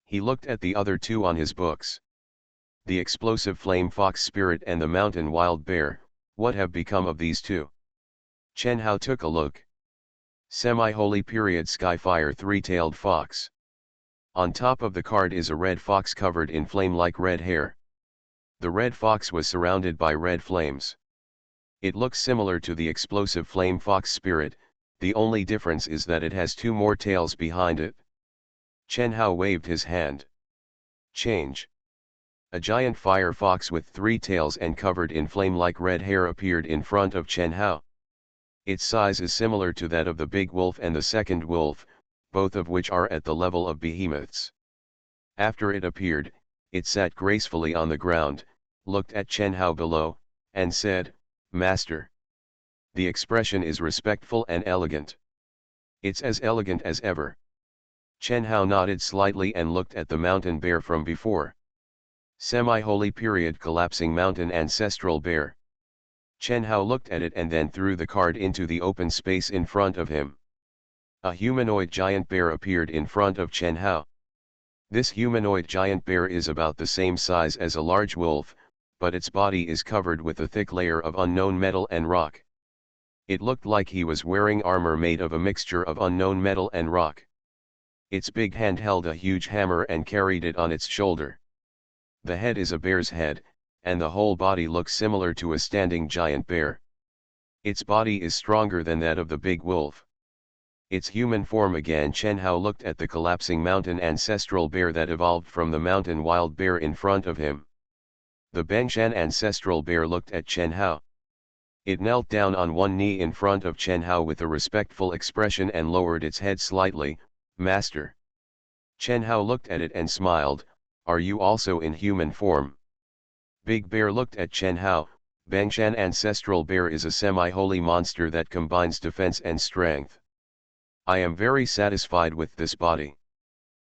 A: He looked at the other two on his books. The explosive flame fox spirit and the mountain wild bear, what have become of these two? Chen Hao took a look. Semi-holy period Skyfire three-tailed fox. On top of the card is a red fox covered in flame-like red hair. The red fox was surrounded by red flames. It looks similar to the explosive flame fox spirit, the only difference is that it has two more tails behind it. Chen Hao waved his hand. Change. A giant fire fox with 3 tails and covered in flame-like red hair appeared in front of Chen Hao. Its size is similar to that of the big wolf and the second wolf, both of which are at the level of behemoths. After it appeared, it sat gracefully on the ground, looked at Chen Hao below, and said, "Master." The expression is respectful and elegant. It's as elegant as ever. Chen Hao nodded slightly and looked at the mountain bear from before. Semi-holy period collapsing mountain ancestral bear. Chen Hao looked at it and then threw the card into the open space in front of him. A humanoid giant bear appeared in front of Chen Hao. This humanoid giant bear is about the same size as a large wolf, but its body is covered with a thick layer of unknown metal and rock. It looked like he was wearing armor made of a mixture of unknown metal and rock. Its big hand held a huge hammer and carried it on its shoulder. The head is a bear's head, and the whole body looks similar to a standing giant bear. Its body is stronger than that of the big wolf. Its human form again. Chen Hao looked at the collapsing mountain ancestral bear that evolved from the mountain wild bear in front of him. The Bengshan ancestral bear looked at Chen Hao. It knelt down on one knee in front of Chen Hao with a respectful expression and lowered its head slightly. "Master." Chen Hao looked at it and smiled, "Are you also in human form?" Big Bear looked at Chen Hao. Bengshan ancestral bear is a semi-holy monster that combines defense and strength. I am very satisfied with this body.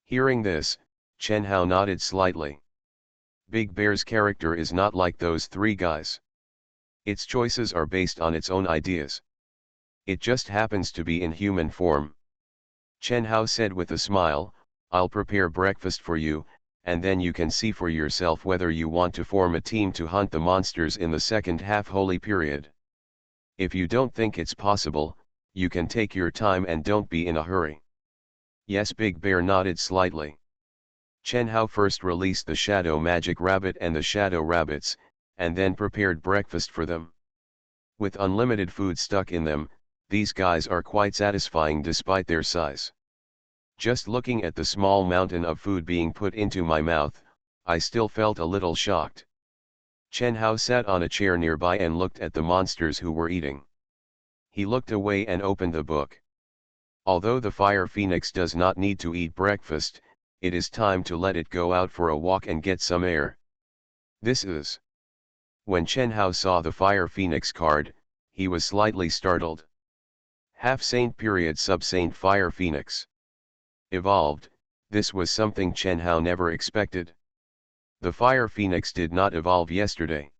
A: Hearing this, Chen Hao nodded slightly. Big Bear's character is not like those three guys. Its choices are based on its own ideas. It just happens to be in human form. Chen Hao said with a smile, "I'll prepare breakfast for you, and then you can see for yourself whether you want to form a team to hunt the monsters in the second half holy period. If you don't think it's possible, you can take your time and don't be in a hurry." Yes, Big Bear nodded slightly. Chen Hao first released the Shadow Magic Rabbit and the Shadow Rabbits, and then prepared breakfast for them. With unlimited food stuck in them, these guys are quite satisfying despite their size. Just looking at the small mountain of food being put into my mouth, I still felt a little shocked. Chen Hao sat on a chair nearby and looked at the monsters who were eating. He looked away and opened the book. Although the fire phoenix does not need to eat breakfast, it is time to let it go out for a walk and get some air. This is. When Chen Hao saw the fire phoenix card, he was slightly startled. Half-saint period sub-saint fire phoenix. Evolved, this was something Chen Hao never expected. The fire phoenix did not evolve yesterday.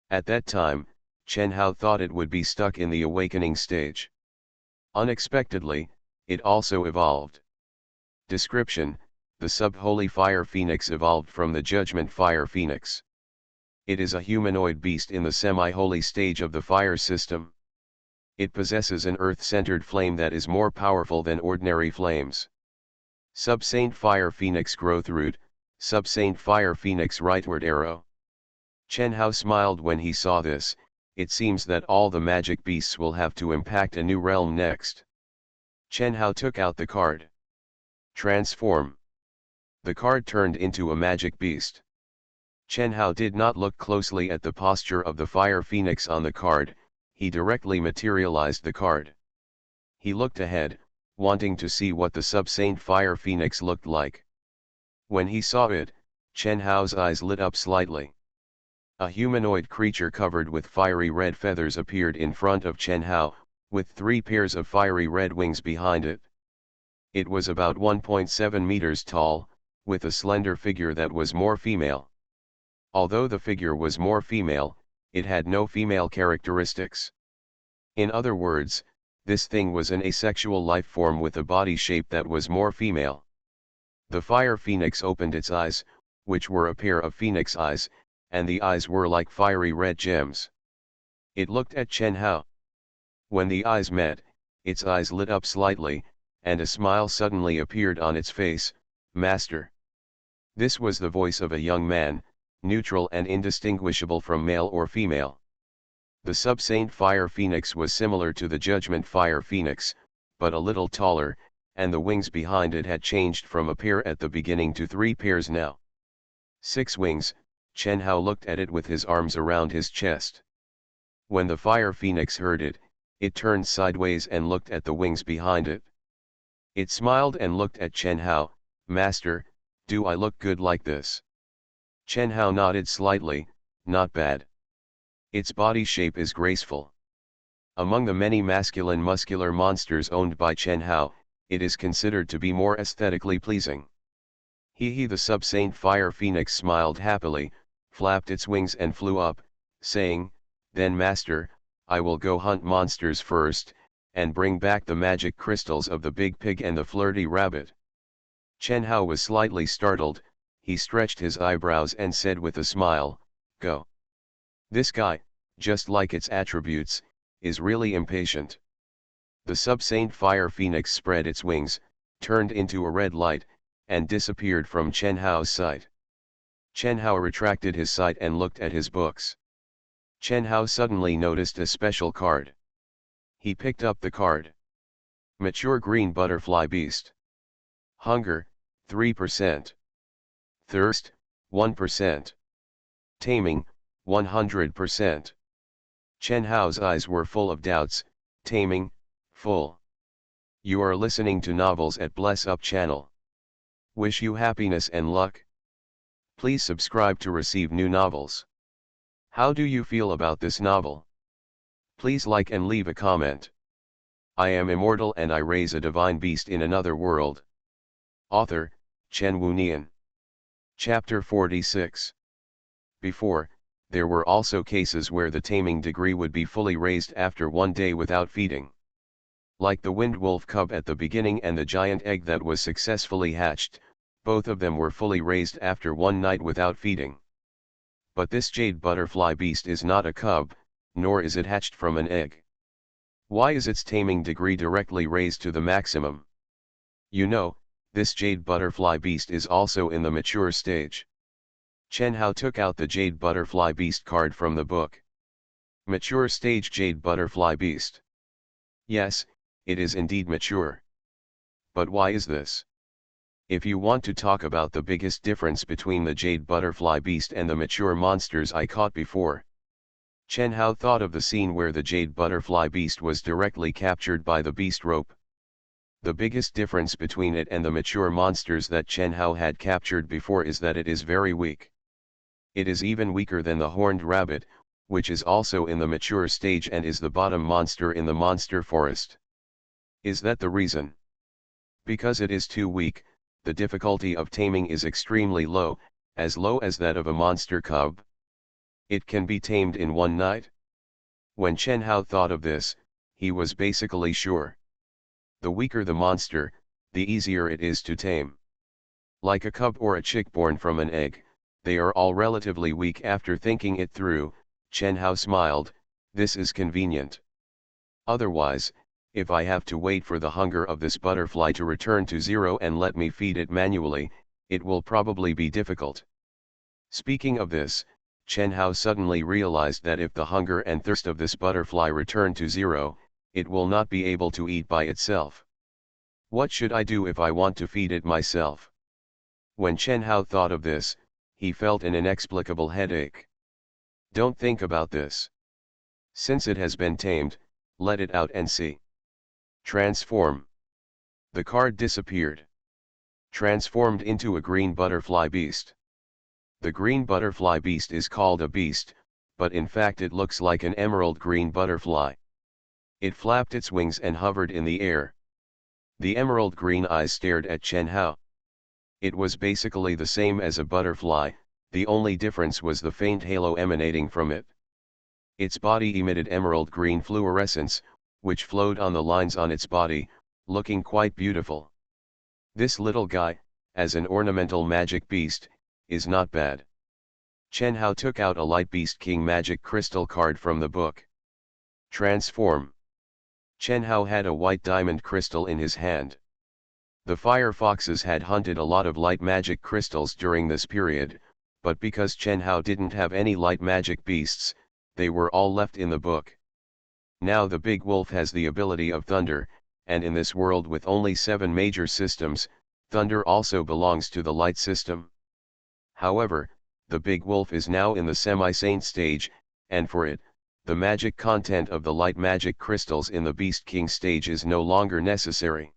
A: At that time, Chen Hao thought it would be stuck in the awakening stage. Unexpectedly, it also evolved. Description: the sub-holy fire phoenix evolved from the judgment fire phoenix. It is a humanoid beast in the semi-holy stage of the fire system. It possesses an earth-centered flame that is more powerful than ordinary flames. Sub-Saint Fire Phoenix Growth Root, Sub-Saint Fire Phoenix Rightward Arrow. Chen Hao smiled when he saw this. It seems that all the magic beasts will have to impact a new realm next. Chen Hao took out the card. Transform. The card turned into a magic beast. Chen Hao did not look closely at the posture of the fire phoenix on the card, he directly materialized the card. He looked ahead, wanting to see what the Sub-Saint Fire Phoenix looked like. When he saw it, Chen Hao's eyes lit up slightly. A humanoid creature covered with fiery red feathers appeared in front of Chen Hao, with 3 pairs of fiery red wings behind it. It was about 1.7 meters tall, with a slender figure that was more female. Although the figure was more female, it had no female characteristics. In other words, this thing was an asexual life form with a body shape that was more female. The fire phoenix opened its eyes, which were a pair of phoenix eyes, and the eyes were like fiery red gems. It looked at Chen Hao. When the eyes met, its eyes lit up slightly, and a smile suddenly appeared on its face. Master. This was the voice of a young man, neutral and indistinguishable from male or female. The Sub-Saint Fire Phoenix was similar to the Judgment Fire Phoenix, but a little taller, and the wings behind it had changed from a pair at the beginning to 3 pairs now. 6 wings. Chen Hao looked at it with his arms around his chest. When the Fire Phoenix heard it, it turned sideways and looked at the wings behind it. It smiled and looked at Chen Hao. Master, do I look good like this? Chen Hao nodded slightly. Not bad. Its body shape is graceful. Among the many masculine muscular monsters owned by Chen Hao, it is considered to be more aesthetically pleasing. The Sub-Saint Fire Phoenix smiled happily, flapped its wings and flew up, saying, Then Master, I will go hunt monsters first, and bring back the magic crystals of the big pig and the flirty rabbit. Chen Hao was slightly startled. He stretched his eyebrows and said with a smile, Go. This guy, just like its attributes, is really impatient. The Sub-Saint Fire Phoenix spread its wings, turned into a red light, and disappeared from Chen Hao's sight. Chen Hao retracted his sight and looked at his books. Chen Hao suddenly noticed a special card. He picked up the card. Mature Green Butterfly Beast. Hunger, 3%. Thirst, 1%. Taming, 100%. Chen Hao's eyes were full of doubts. Taming, full. You are listening to Novels at Bless Up channel. Wish you happiness and luck. Please subscribe to receive new novels. How do you feel about this novel? Please like and leave a comment. I am immortal and I raise a divine beast in another world. Author, Chen Wunian. Chapter 46. Before, there were also cases where the taming degree would be fully raised after 1 day without feeding. Like the wind wolf cub at the beginning and the giant egg that was successfully hatched, both of them were fully raised after 1 night without feeding. But this jade butterfly beast is not a cub, nor is it hatched from an egg. Why is its taming degree directly raised to the maximum? You know, this jade butterfly beast is also in the mature stage. Chen Hao took out the jade butterfly beast card from the book. Mature stage jade butterfly beast. Yes, it is indeed mature. But why is this? If you want to talk about the biggest difference between the jade butterfly beast and the mature monsters I caught before. Chen Hao thought of the scene where the jade butterfly beast was directly captured by the beast rope. The biggest difference between it and the mature monsters that Chen Hao had captured before is that it is very weak. It is even weaker than the horned rabbit, which is also in the mature stage and is the bottom monster in the monster forest. Is that the reason? Because it is too weak, the difficulty of taming is extremely low as that of a monster cub. It can be tamed in 1 night. When Chen Hao thought of this, he was basically sure. The weaker the monster, the easier it is to tame. Like a cub or a chick born from an egg, they are all relatively weak. After thinking it through, Chen Hao smiled, this is convenient. Otherwise, if I have to wait for the hunger of this butterfly to return to zero and let me feed it manually, it will probably be difficult. Speaking of this, Chen Hao suddenly realized that if the hunger and thirst of this butterfly return to zero, it will not be able to eat by itself. What should I do if I want to feed it myself? When Chen Hao thought of this, he felt an inexplicable headache. Don't think about this. Since it has been tamed, let it out and see. Transform. The card disappeared. Transformed into a green butterfly beast. The green butterfly beast is called a beast, but in fact it looks like an emerald green butterfly. It flapped its wings and hovered in the air. The emerald green eyes stared at Chen Hao. It was basically the same as a butterfly, the only difference was the faint halo emanating from it. Its body emitted emerald green fluorescence, which flowed on the lines on its body, looking quite beautiful. This little guy, as an ornamental magic beast, is not bad. Chen Hao took out a Light Beast King magic crystal card from the book. Transform. Chen Hao had a white diamond crystal in his hand. The fire foxes had hunted a lot of light magic crystals during this period, but because Chen Hao didn't have any light magic beasts, they were all left in the book. Now the big wolf has the ability of thunder, and in this world with only 7 major systems, thunder also belongs to the light system. However, the big wolf is now in the semi-saint stage, and for it, the magic content of the light magic crystals in the Beast King stage is no longer necessary.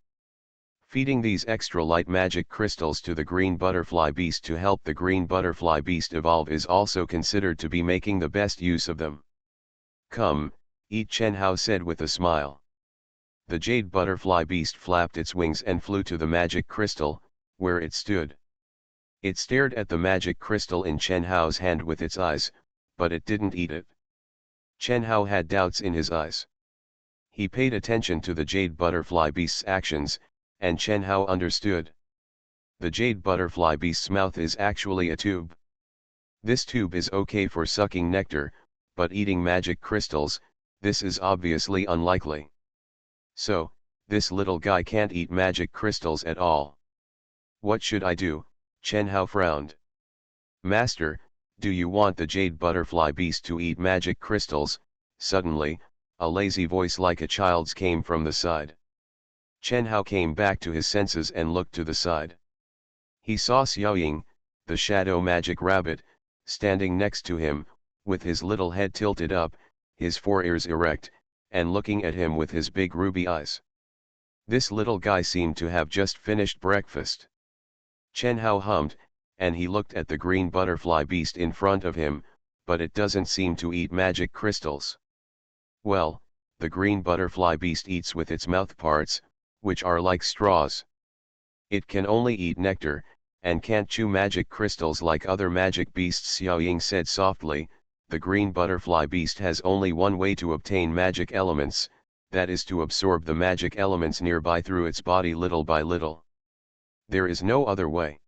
A: Feeding these extra light magic crystals to the green butterfly beast to help the green butterfly beast evolve is also considered to be making the best use of them. Come, eat, Chen Hao said with a smile. The jade butterfly beast flapped its wings and flew to the magic crystal, where it stood. It stared at the magic crystal in Chen Hao's hand with its eyes, but it didn't eat it. Chen Hao had doubts in his eyes. He paid attention to the jade butterfly beast's actions, and Chen Hao understood. The jade butterfly beast's mouth is actually a tube. This tube is okay for sucking nectar, but eating magic crystals, this is obviously unlikely. So, this little guy can't eat magic crystals at all. What should I do? Chen Hao frowned. Master, do you want the jade butterfly beast to eat magic crystals? Suddenly, a lazy voice like a child's came from the side. Chen Hao came back to his senses and looked to the side. He saw Xiaoying, the shadow magic rabbit, standing next to him, with his little head tilted up, his foreears erect, and looking at him with his big ruby eyes. This little guy seemed to have just finished breakfast. Chen Hao hummed, and he looked at the green butterfly beast in front of him, but it doesn't seem to eat magic crystals. Well, the green butterfly beast eats with its mouth parts, which are like straws. It can only eat nectar, and can't chew magic crystals like other magic beasts, Xiaoying said softly. The green butterfly beast has only one way to obtain magic elements, that is to absorb the magic elements nearby through its body little by little. There is no other way.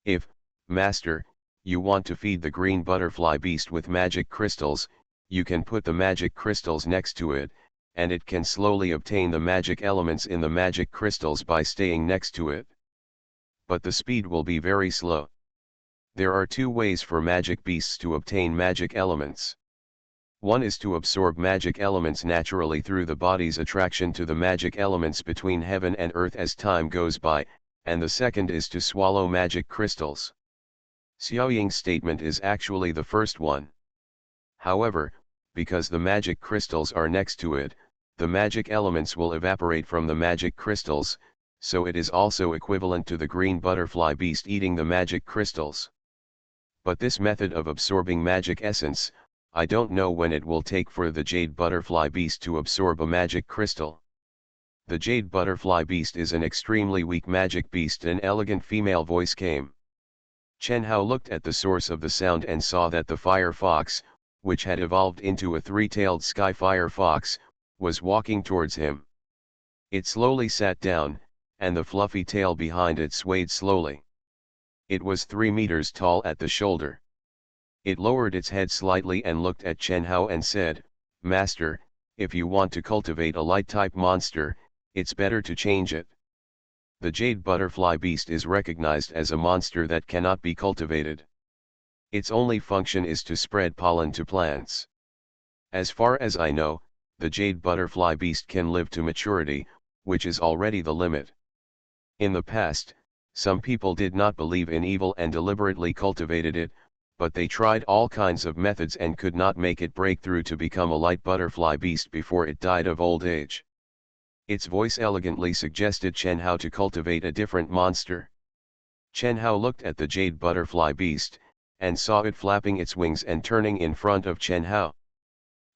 A: If, Master, you want to feed the green butterfly beast with magic crystals, you can put the magic crystals next to it, and it can slowly obtain the magic elements in the magic crystals by staying next to it. But the speed will be very slow. There are 2 ways for magic beasts to obtain magic elements. One is to absorb magic elements naturally through the body's attraction to the magic elements between heaven and earth as time goes by, and the second is to swallow magic crystals. Xiaoying's statement is actually the first one. However, because the magic crystals are next to it, the magic elements will evaporate from the magic crystals, so it is also equivalent to the green butterfly beast eating the magic crystals. But this method of absorbing magic essence, I don't know when it will take for the jade butterfly beast to absorb a magic crystal. The jade butterfly beast is an extremely weak magic beast. An elegant female voice came. Chen Hao looked at the source of the sound and saw that the fire fox, which had evolved into a 3-tailed sky fire fox, was walking towards him. It slowly sat down, and the fluffy tail behind it swayed slowly. It was 3 meters tall at the shoulder. It lowered its head slightly and looked at Chen Hao and said, "Master, if you want to cultivate a light-type monster, it's better to change it. The jade butterfly beast is recognized as a monster that cannot be cultivated. Its only function is to spread pollen to plants. As far as I know, the jade butterfly beast can live to maturity, which is already the limit. In the past, some people did not believe in evil and deliberately cultivated it, but they tried all kinds of methods and could not make it break through to become a light butterfly beast before it died of old age." Its voice elegantly suggested Chen Hao to cultivate a different monster. Chen Hao looked at the jade butterfly beast, and saw it flapping its wings and turning in front of Chen Hao.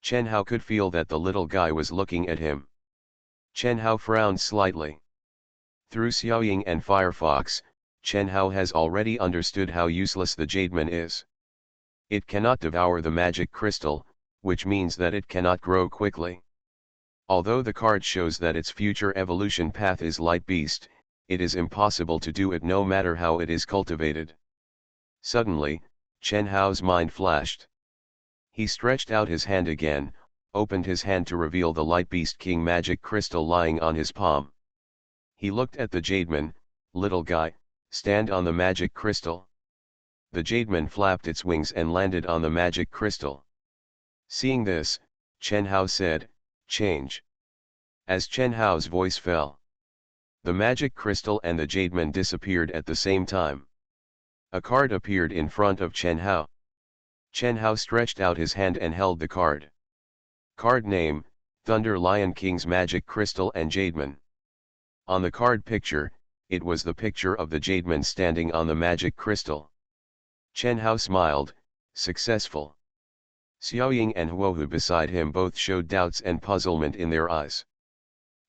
A: Chen Hao could feel that the little guy was looking at him. Chen Hao frowned slightly. Through Xiaoying and Firefox, Chen Hao has already understood how useless the Jademan is. It cannot devour the magic crystal, which means that it cannot grow quickly. Although the card shows that its future evolution path is Light Beast, it is impossible to do it no matter how it is cultivated. Suddenly, Chen Hao's mind flashed. He stretched out his hand again, opened his hand to reveal the Light Beast King magic crystal lying on his palm. He looked at the Jademan, "Little guy, stand on the magic crystal." The Jademan flapped its wings and landed on the magic crystal. Seeing this, Chen Hao said, "Change." As Chen Hao's voice fell, the magic crystal and the Jademan disappeared at the same time. A card appeared in front of Chen Hao. Chen Hao stretched out his hand and held the card. Card name, Thunder Lion King's Magic Crystal and Jademan. On the card picture, it was the picture of the Jademan standing on the magic crystal. Chen Hao smiled, successful. Xiaoying and Huohu beside him both showed doubts and puzzlement in their eyes.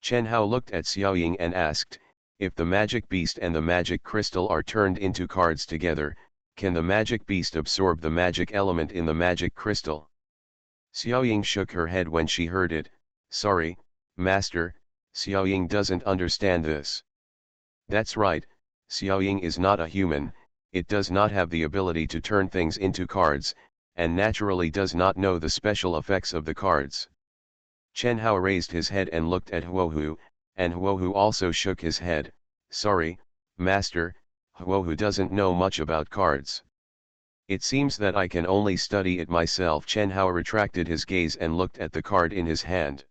A: Chen Hao looked at Xiaoying and asked, "If the magic beast and the magic crystal are turned into cards together, can the magic beast absorb the magic element in the magic crystal?" Xiaoying shook her head when she heard it. "Sorry, Master, Xiaoying doesn't understand this." "That's right, Xiaoying is not a human, it does not have the ability to turn things into cards, and naturally does not know the special effects of the cards." Chen Hao raised his head and looked at Huohu, and Huohu also shook his head. "Sorry, Master, Huohu doesn't know much about cards. It seems that I can only study it myself." Chen Hao retracted his gaze and looked at the card in his hand.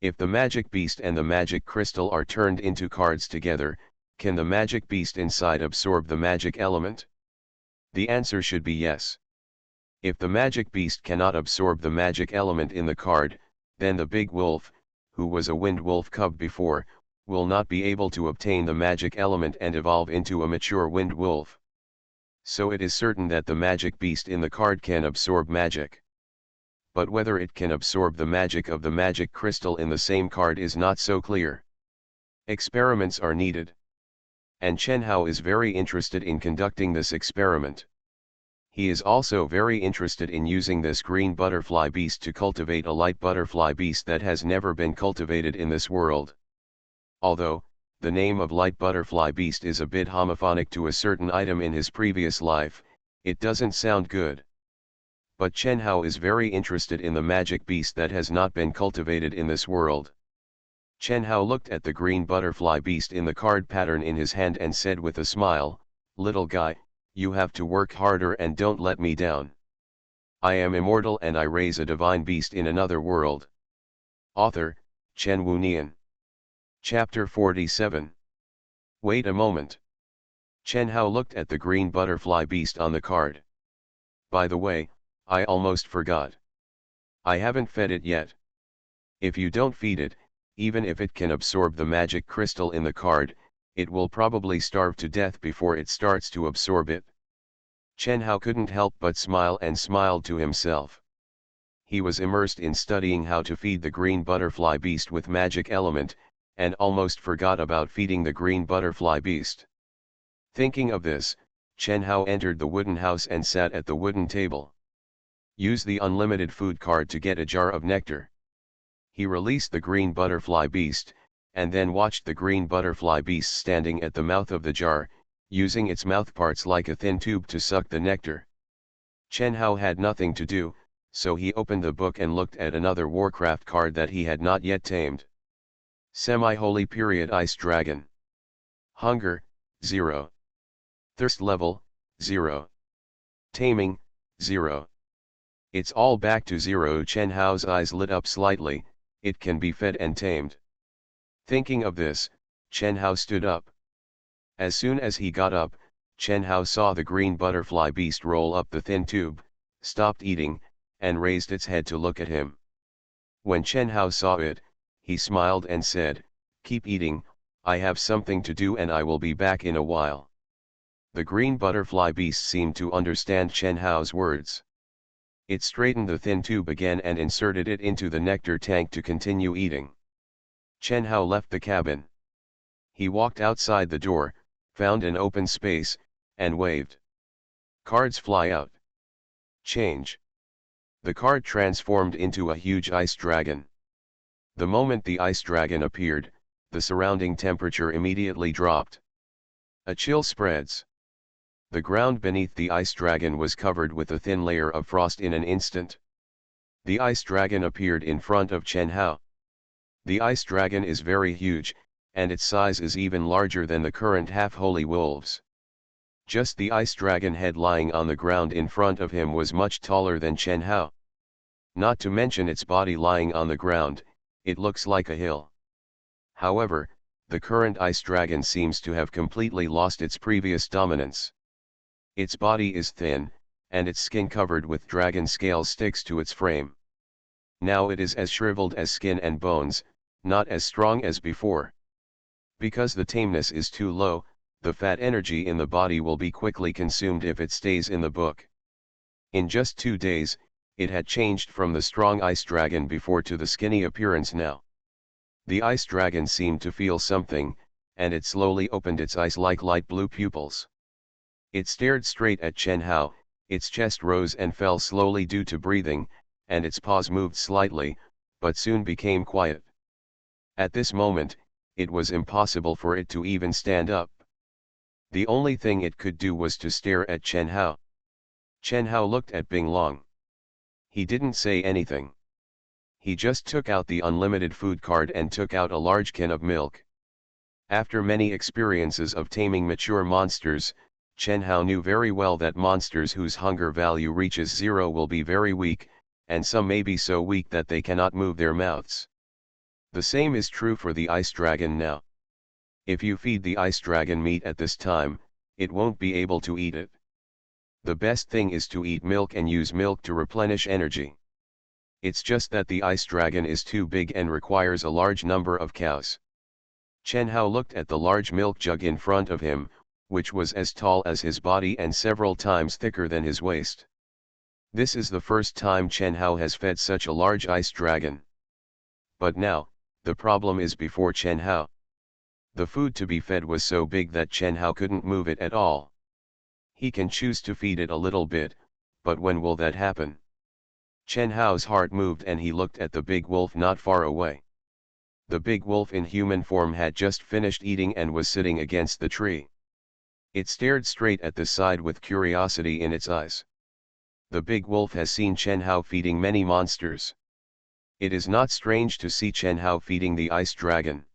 A: "If the magic beast and the magic crystal are turned into cards together, can the magic beast inside absorb the magic element?" The answer should be yes. If the magic beast cannot absorb the magic element in the card, then the big wolf, who was a wind wolf cub before, will not be able to obtain the magic element and evolve into a mature wind wolf. So it is certain that the magic beast in the card can absorb magic. But whether it can absorb the magic of the magic crystal in the same card is not so clear. Experiments are needed. And Chen Hao is very interested in conducting this experiment. He is also very interested in using this green butterfly beast to cultivate a light butterfly beast that has never been cultivated in this world. Although, the name of light butterfly beast is a bit homophonic to a certain item in his previous life, it doesn't sound good. But Chen Hao is very interested in the magic beast that has not been cultivated in this world. Chen Hao looked at the green butterfly beast in the card pattern in his hand and said with a smile, "Little guy, you have to work harder and don't let me down. I am immortal and I raise a divine beast in another world." Author, Chen Wunian. Chapter 47. Wait a moment. Chen Hao looked at the green butterfly beast on the card. "By the way, I almost forgot. I haven't fed it yet. If you don't feed it, even if it can absorb the magic crystal in the card, it will probably starve to death before it starts to absorb it." Chen Hao couldn't help but smile and smiled to himself. He was immersed in studying how to feed the green butterfly beast with magic element, and almost forgot about feeding the green butterfly beast. Thinking of this, Chen Hao entered the wooden house and sat at the wooden table. Use the unlimited food card to get a jar of nectar. He released the green butterfly beast, and then watched the green butterfly beast standing at the mouth of the jar, using its mouthparts like a thin tube to suck the nectar. Chen Hao had nothing to do, so he opened the book and looked at another Warcraft card that he had not yet tamed. Semi-Holy Period Ice Dragon. Hunger, 0. Thirst level, 0. Taming, 0. It's all back to 0. Chen Hao's eyes lit up slightly. It can be fed and tamed. Thinking of this, Chen Hao stood up. As soon as he got up, Chen Hao saw the green butterfly beast roll up the thin tube, stopped eating, and raised its head to look at him. When Chen Hao saw it, he smiled and said, "Keep eating, I have something to do and I will be back in a while." The green butterfly beast seemed to understand Chen Hao's words. It straightened the thin tube again and inserted it into the nectar tank to continue eating. Chen Hao left the cabin. He walked outside the door, found an open space, and waved. Cards fly out. Change. The card transformed into a huge ice dragon. The moment the ice dragon appeared, the surrounding temperature immediately dropped. A chill spreads. The ground beneath the ice dragon was covered with a thin layer of frost in an instant. The ice dragon appeared in front of Chen Hao. The ice dragon is very huge, and its size is even larger than the current half-holy wolves. Just the ice dragon head lying on the ground in front of him was much taller than Chen Hao. Not to mention its body lying on the ground, it looks like a hill. However, the current ice dragon seems to have completely lost its previous dominance. Its body is thin, and its skin covered with dragon scales sticks to its frame. Now it is as shriveled as skin and bones, not as strong as before. Because the tameness is too low, the fat energy in the body will be quickly consumed if it stays in the book. In just 2 days, it had changed from the strong ice dragon before to the skinny appearance now. The ice dragon seemed to feel something, and it slowly opened its ice-like light blue pupils. It stared straight at Chen Hao, its chest rose and fell slowly due to breathing, and its paws moved slightly, but soon became quiet. At this moment, it was impossible for it to even stand up. The only thing it could do was to stare at Chen Hao. Chen Hao looked at Bing Long. He didn't say anything. He just took out the unlimited food card and took out a large can of milk. After many experiences of taming mature monsters, Chen Hao knew very well that monsters whose hunger value reaches 0 will be very weak, and some may be so weak that they cannot move their mouths. The same is true for the ice dragon now. If you feed the ice dragon meat at this time, it won't be able to eat it. The best thing is to eat milk and use milk to replenish energy. It's just that the ice dragon is too big and requires a large number of cows. Chen Hao looked at the large milk jug in front of him, which was as tall as his body and several times thicker than his waist. This is the first time Chen Hao has fed such a large ice dragon. But now, the problem is before Chen Hao. The food to be fed was so big that Chen Hao couldn't move it at all. He can choose to feed it a little bit, but when will that happen? Chen Hao's heart moved and he looked at the big wolf not far away. The big wolf in human form had just finished eating and was sitting against the tree. It stared straight at the side with curiosity in its eyes. The big wolf has seen Chen Hao feeding many monsters. It is not strange to see Chen Hao feeding the ice dragon.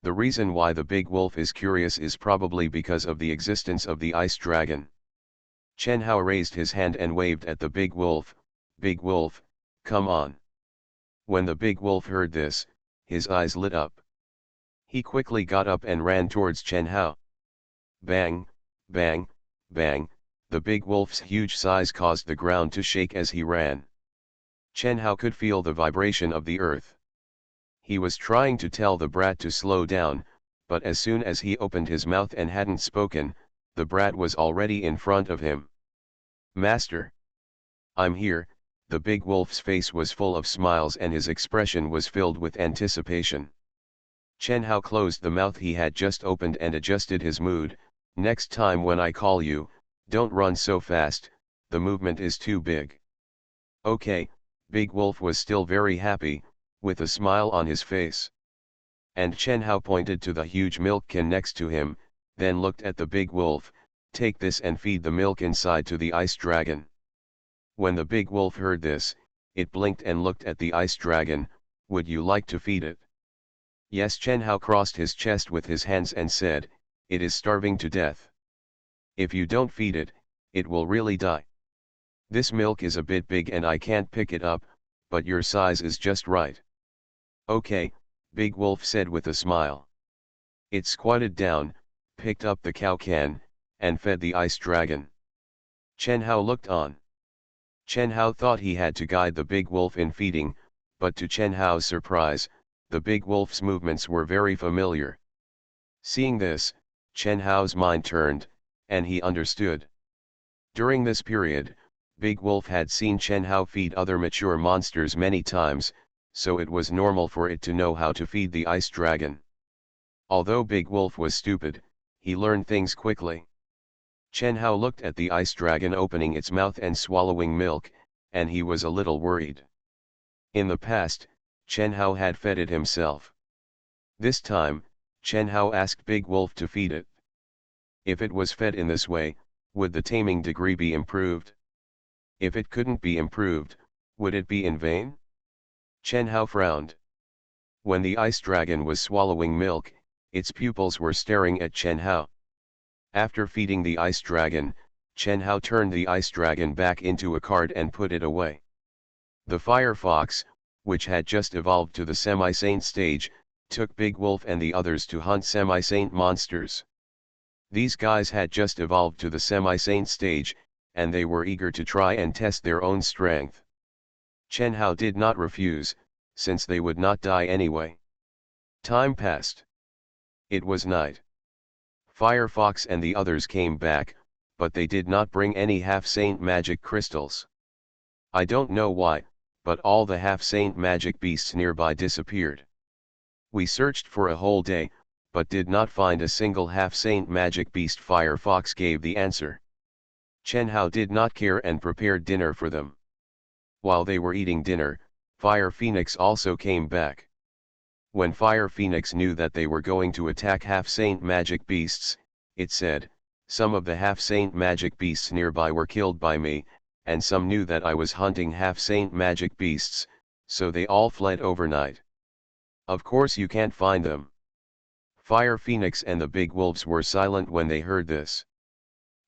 A: The reason why the big wolf is curious is probably because of the existence of the ice dragon. Chen Hao raised his hand and waved at the big wolf, "Big wolf, come on." When the big wolf heard this, his eyes lit up. He quickly got up and ran towards Chen Hao. Bang, bang, bang, the big wolf's huge size caused the ground to shake as he ran. Chen Hao could feel the vibration of the earth. He was trying to tell the brat to slow down, but as soon as he opened his mouth and hadn't spoken, the brat was already in front of him. "Master! I'm here." The big wolf's face was full of smiles and his expression was filled with anticipation. Chen Hao closed the mouth he had just opened and adjusted his mood. "Next time when I call you, don't run so fast, the movement is too big." "Okay." Big Wolf was still very happy, with a smile on his face. And Chen Hao pointed to the huge milk can next to him, then looked at the big wolf, "Take this and feed the milk inside to the ice dragon." When the big wolf heard this, it blinked and looked at the ice dragon. "Would you like to feed it?" "Yes." Chen Hao crossed his chest with his hands and said, "It is starving to death. If you don't feed it, it will really die. This milk is a bit big and I can't pick it up, but your size is just right." "Okay," Big Wolf said with a smile. It squatted down, picked up the cow can, and fed the ice dragon. Chen Hao looked on. Chen Hao thought he had to guide the big wolf in feeding, but to Chen Hao's surprise, the big wolf's movements were very familiar. Seeing this, Chen Hao's mind turned, and he understood. During this period, Big Wolf had seen Chen Hao feed other mature monsters many times, so it was normal for it to know how to feed the ice dragon. Although Big Wolf was stupid, he learned things quickly. Chen Hao looked at the ice dragon opening its mouth and swallowing milk, and he was a little worried. In the past, Chen Hao had fed it himself. This time, Chen Hao asked Big Wolf to feed it. If it was fed in this way, would the taming degree be improved? If it couldn't be improved, would it be in vain? Chen Hao frowned. When the ice dragon was swallowing milk, its pupils were staring at Chen Hao. After feeding the ice dragon, Chen Hao turned the ice dragon back into a card and put it away. The fire fox, which had just evolved to the semi-saint stage, took Big Wolf and the others to hunt semi-saint monsters. These guys had just evolved to the semi-saint stage, and they were eager to try and test their own strength. Chen Hao did not refuse, since they would not die anyway. Time passed. It was night. Firefox and the others came back, but they did not bring any half-saint magic crystals. I don't know why, but all the half-saint magic beasts nearby disappeared. We searched for a whole day, but did not find a single half-saint magic beast. Firefox gave the answer. Chen Hao did not care and prepared dinner for them. While they were eating dinner, Fire Phoenix also came back. When Fire Phoenix knew that they were going to attack half-saint magic beasts, it said, "Some of the half-saint magic beasts nearby were killed by me, and some knew that I was hunting half-saint magic beasts, so they all fled overnight. Of course you can't find them." Fire Phoenix and the big wolves were silent when they heard this.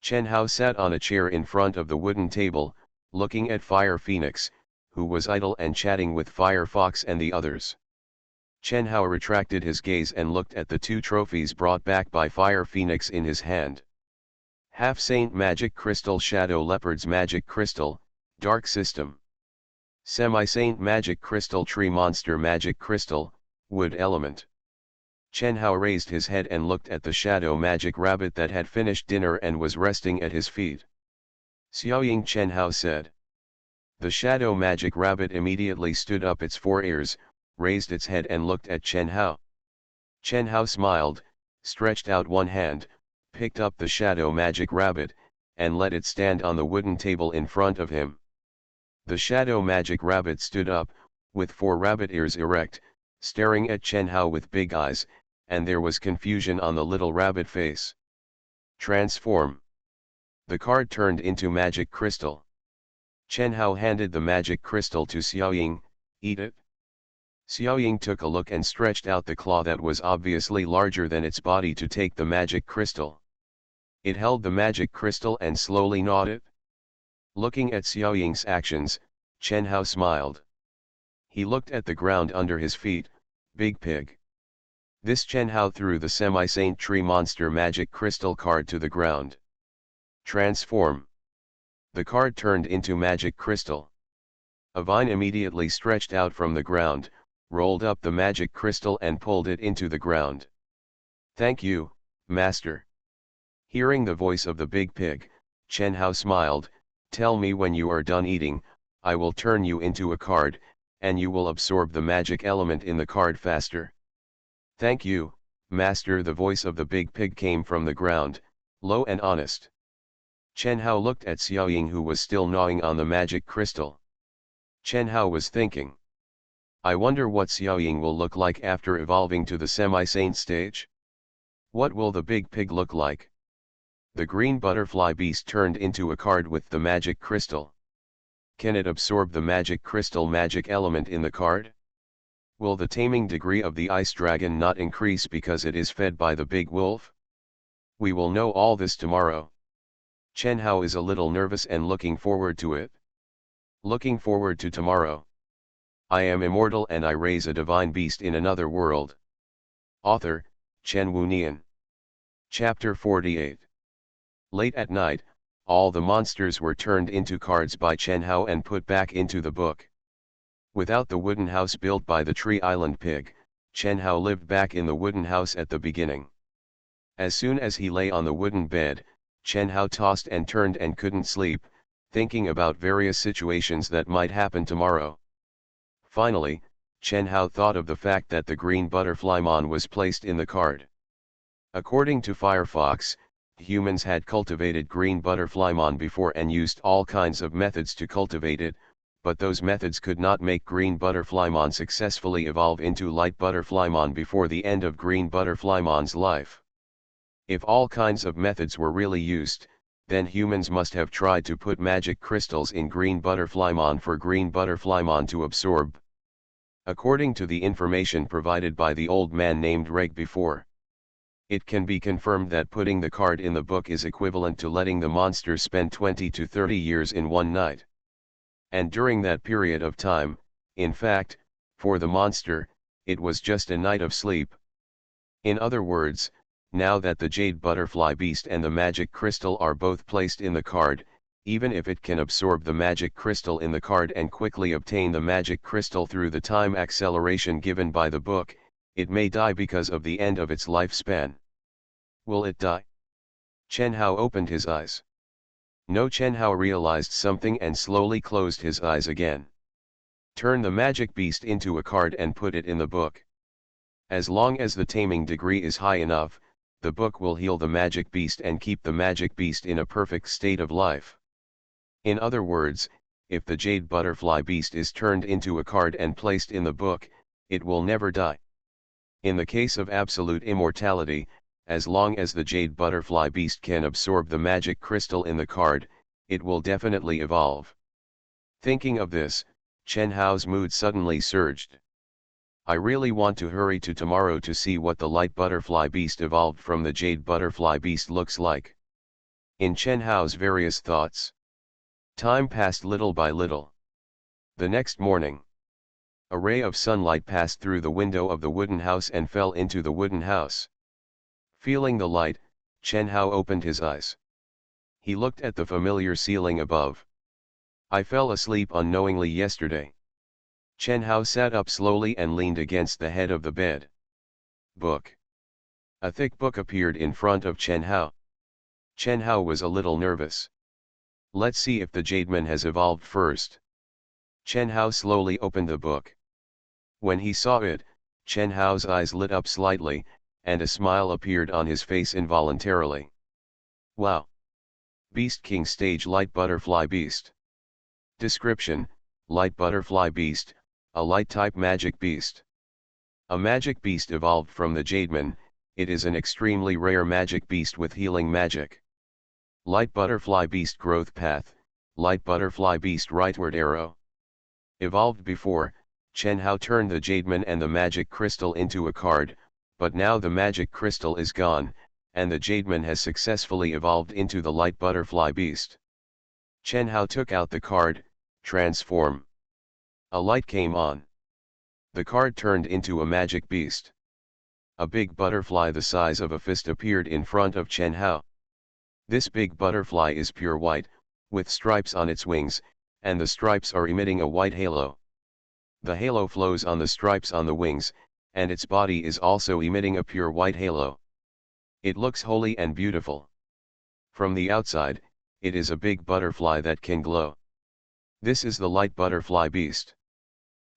A: Chen Hao sat on a chair in front of the wooden table, looking at Fire Phoenix, who was idle and chatting with Fire Fox and the others. Chen Hao retracted his gaze and looked at the two trophies brought back by Fire Phoenix in his hand. Half-Saint Magic Crystal, Shadow Leopard's Magic Crystal, Dark System. Semi-Saint Magic Crystal, Tree Monster Magic Crystal, Wood Element. Chen Hao raised his head and looked at the Shadow Magic Rabbit that had finished dinner and was resting at his feet. "Xiaoying," Chen Hao said. The Shadow Magic Rabbit immediately stood up its four ears, raised its head and looked at Chen Hao. Chen Hao smiled, stretched out one hand, picked up the Shadow Magic Rabbit, and let it stand on the wooden table in front of him. The Shadow Magic Rabbit stood up, with four rabbit ears erect, staring at Chen Hao with big eyes, and there was confusion on the little rabbit face. Transform. The card turned into Magic Crystal. Chen Hao handed the Magic Crystal to Xiaoying. "Eat it." Xiaoying took a look and stretched out the claw that was obviously larger than its body to take the Magic Crystal. It held the Magic Crystal and slowly gnawed it. Looking at Xiaoying's actions, Chen Hao smiled. He looked at the ground under his feet. "Big pig." This Chen Hao threw the Semi-Saint Tree Monster Magic Crystal card to the ground. Transform. The card turned into Magic Crystal. A vine immediately stretched out from the ground, rolled up the Magic Crystal and pulled it into the ground. "Thank you, Master." Hearing the voice of the big pig, Chen Hao smiled. "Tell me when you are done eating, I will turn you into a card, and you will absorb the magic element in the card faster." "Thank you, Master." The voice of the big pig came from the ground, low and honest. Chen Hao looked at Xiaoying, who was still gnawing on the Magic Crystal. Chen Hao was thinking, "I wonder what Xiaoying will look like after evolving to the semi-saint stage? What will the big pig look like? The green butterfly beast turned into a card with the magic crystal. Can it absorb the magic crystal magic element in the card? Will the taming degree of the ice dragon not increase because it is fed by the big wolf? We will know all this tomorrow. Chen Hao is a little nervous and looking forward to it. Looking forward to tomorrow. I am immortal and I raise a divine beast in another world. Author, Chen Wunian. Chapter 48. Late at night, all the monsters were turned into cards by Chen Hao and put back into the book. Without the wooden house built by the Tree Island pig, Chen Hao lived back in the wooden house at the beginning. As soon as he lay on the wooden bed, Chen Hao tossed and turned and couldn't sleep, thinking about various situations that might happen tomorrow. Finally, Chen Hao thought of the fact that the green butterflymon was placed in the card. According to Firefox, humans had cultivated green butterflymon before and used all kinds of methods to cultivate it, but those methods could not make green butterflymon successfully evolve into light butterflymon before the end of green butterflymon's life. If all kinds of methods were really used, then humans must have tried to put magic crystals in green butterflymon for green butterflymon to absorb. According to the information provided by the old man named Reg before, it can be confirmed that putting the card in the book is equivalent to letting the monster spend 20 to 30 years in one night. And during that period of time, in fact, for the monster, it was just a night of sleep. In other words, now that the jade butterfly beast and the magic crystal are both placed in the card, even if it can absorb the magic crystal in the card and quickly obtain the magic crystal through the time acceleration given by the book, it may die because of the end of its lifespan. Will it die? Chen Hao opened his eyes. No, Chen Hao realized something and slowly closed his eyes again. Turn the magic beast into a card and put it in the book. As long as the taming degree is high enough, the book will heal the magic beast and keep the magic beast in a perfect state of life. In other words, if the jade butterfly beast is turned into a card and placed in the book, it will never die. In the case of absolute immortality, as long as the jade butterfly beast can absorb the magic crystal in the card, it will definitely evolve. Thinking of this, Chen Hao's mood suddenly surged. I really want to hurry to tomorrow to see what the light butterfly beast evolved from the jade butterfly beast looks like. In Chen Hao's various thoughts, time passed little by little. The next morning, a ray of sunlight passed through the window of the wooden house and fell into the wooden house. Feeling the light, Chen Hao opened his eyes. He looked at the familiar ceiling above. I fell asleep unknowingly yesterday. Chen Hao sat up slowly and leaned against the head of the bed. Book. A thick book appeared in front of Chen Hao. Chen Hao was a little nervous. Let's see if the Jademan has evolved first. Chen Hao slowly opened the book. When he saw it, Chen Hao's eyes lit up slightly, and a smile appeared on his face involuntarily. Wow! Beast King Stage Light Butterfly Beast. Description: Light Butterfly Beast, a light-type magic beast. A magic beast evolved from the Jademan. It is an extremely rare magic beast with healing magic. Light Butterfly Beast Growth Path, Light Butterfly Beast Rightward Arrow. Evolved before, Chen Hao turned the Jademan and the magic crystal into a card, but now the magic crystal is gone, and the Jademan has successfully evolved into the light butterfly beast. Chen Hao took out the card, transform. A light came on. The card turned into a magic beast. A big butterfly the size of a fist appeared in front of Chen Hao. This big butterfly is pure white, with stripes on its wings, and the stripes are emitting a white halo. The halo flows on the stripes on the wings, and its body is also emitting a pure white halo. It looks holy and beautiful. From the outside, it is a big butterfly that can glow. This is the light butterfly beast.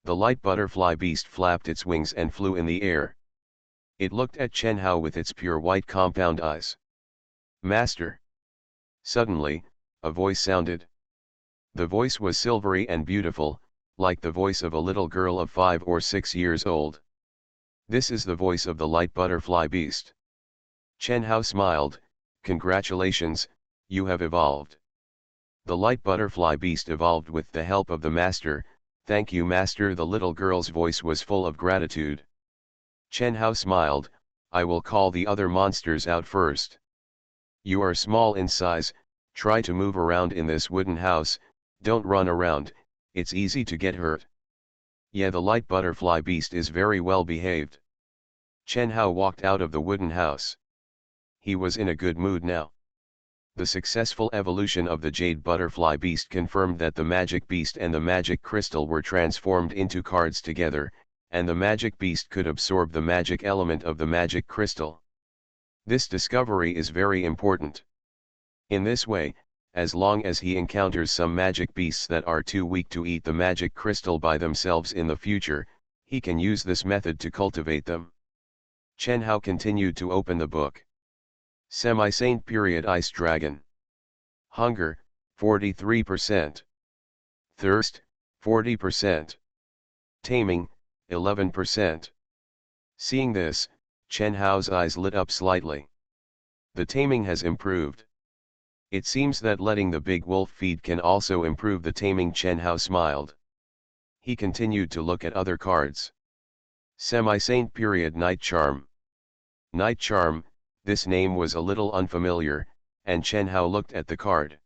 A: The light butterfly beast flapped its wings and flew in the air. It looked at Chen Hao with its pure white compound eyes. Master! Suddenly, a voice sounded. The voice was silvery and beautiful, like the voice of a little girl of 5 or 6 years old. This is the voice of the light butterfly beast. Chen Hao smiled, "Congratulations, you have evolved." The light butterfly beast evolved with the help of the master. "Thank you, master." The little girl's voice was full of gratitude. Chen Hao smiled, "I will call the other monsters out first. You are small in size, try to move around in this wooden house, don't run around, it's easy to get hurt." "Yeah, the light butterfly beast is very well behaved." Chen Hao walked out of the wooden house. He was in a good mood now. The successful evolution of the jade butterfly beast confirmed that the magic beast and the magic crystal were transformed into cards together, and the magic beast could absorb the magic element of the magic crystal. This discovery is very important. In this way, as long as he encounters some magic beasts that are too weak to eat the magic crystal by themselves in the future, he can use this method to cultivate them. Chen Hao continued to open the book. Semi-Saint period Ice Dragon. Hunger, 43%. Thirst, 40%. Taming, 11%. Seeing this, Chen Hao's eyes lit up slightly. The taming has improved. It seems that letting the big wolf feed can also improve the taming. Chen Hao smiled. He continued to look at other cards. Semi-Saint period Night Charm. Night Charm, this name was a little unfamiliar, and Chen Hao looked at the card.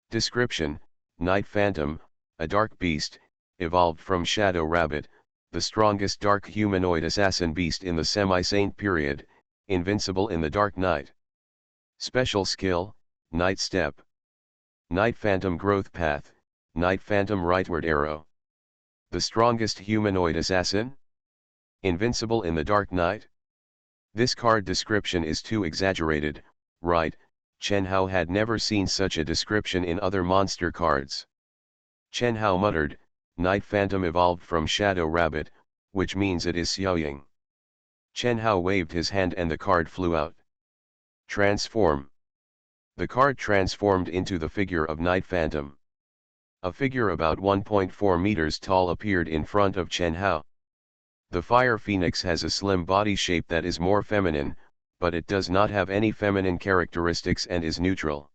A: Description: Night Phantom, a dark beast, evolved from Shadow Rabbit, the strongest dark humanoid assassin beast in the Semi-Saint period, invincible in the dark night. Special skill, Night Step. Night Phantom Growth Path, Night Phantom Rightward Arrow. The strongest humanoid assassin? Invincible in the dark night? This card description is too exaggerated, right? Chen Hao had never seen such a description in other monster cards. Chen Hao muttered, "Night Phantom evolved from Shadow Rabbit, which means it is Xiaoying." Chen Hao waved his hand and the card flew out. Transform. The card transformed into the figure of Night Phantom. A figure about 1.4 meters tall appeared in front of Chen Hao. The Fire Phoenix has a slim body shape that is more feminine, but it does not have any feminine characteristics and is neutral.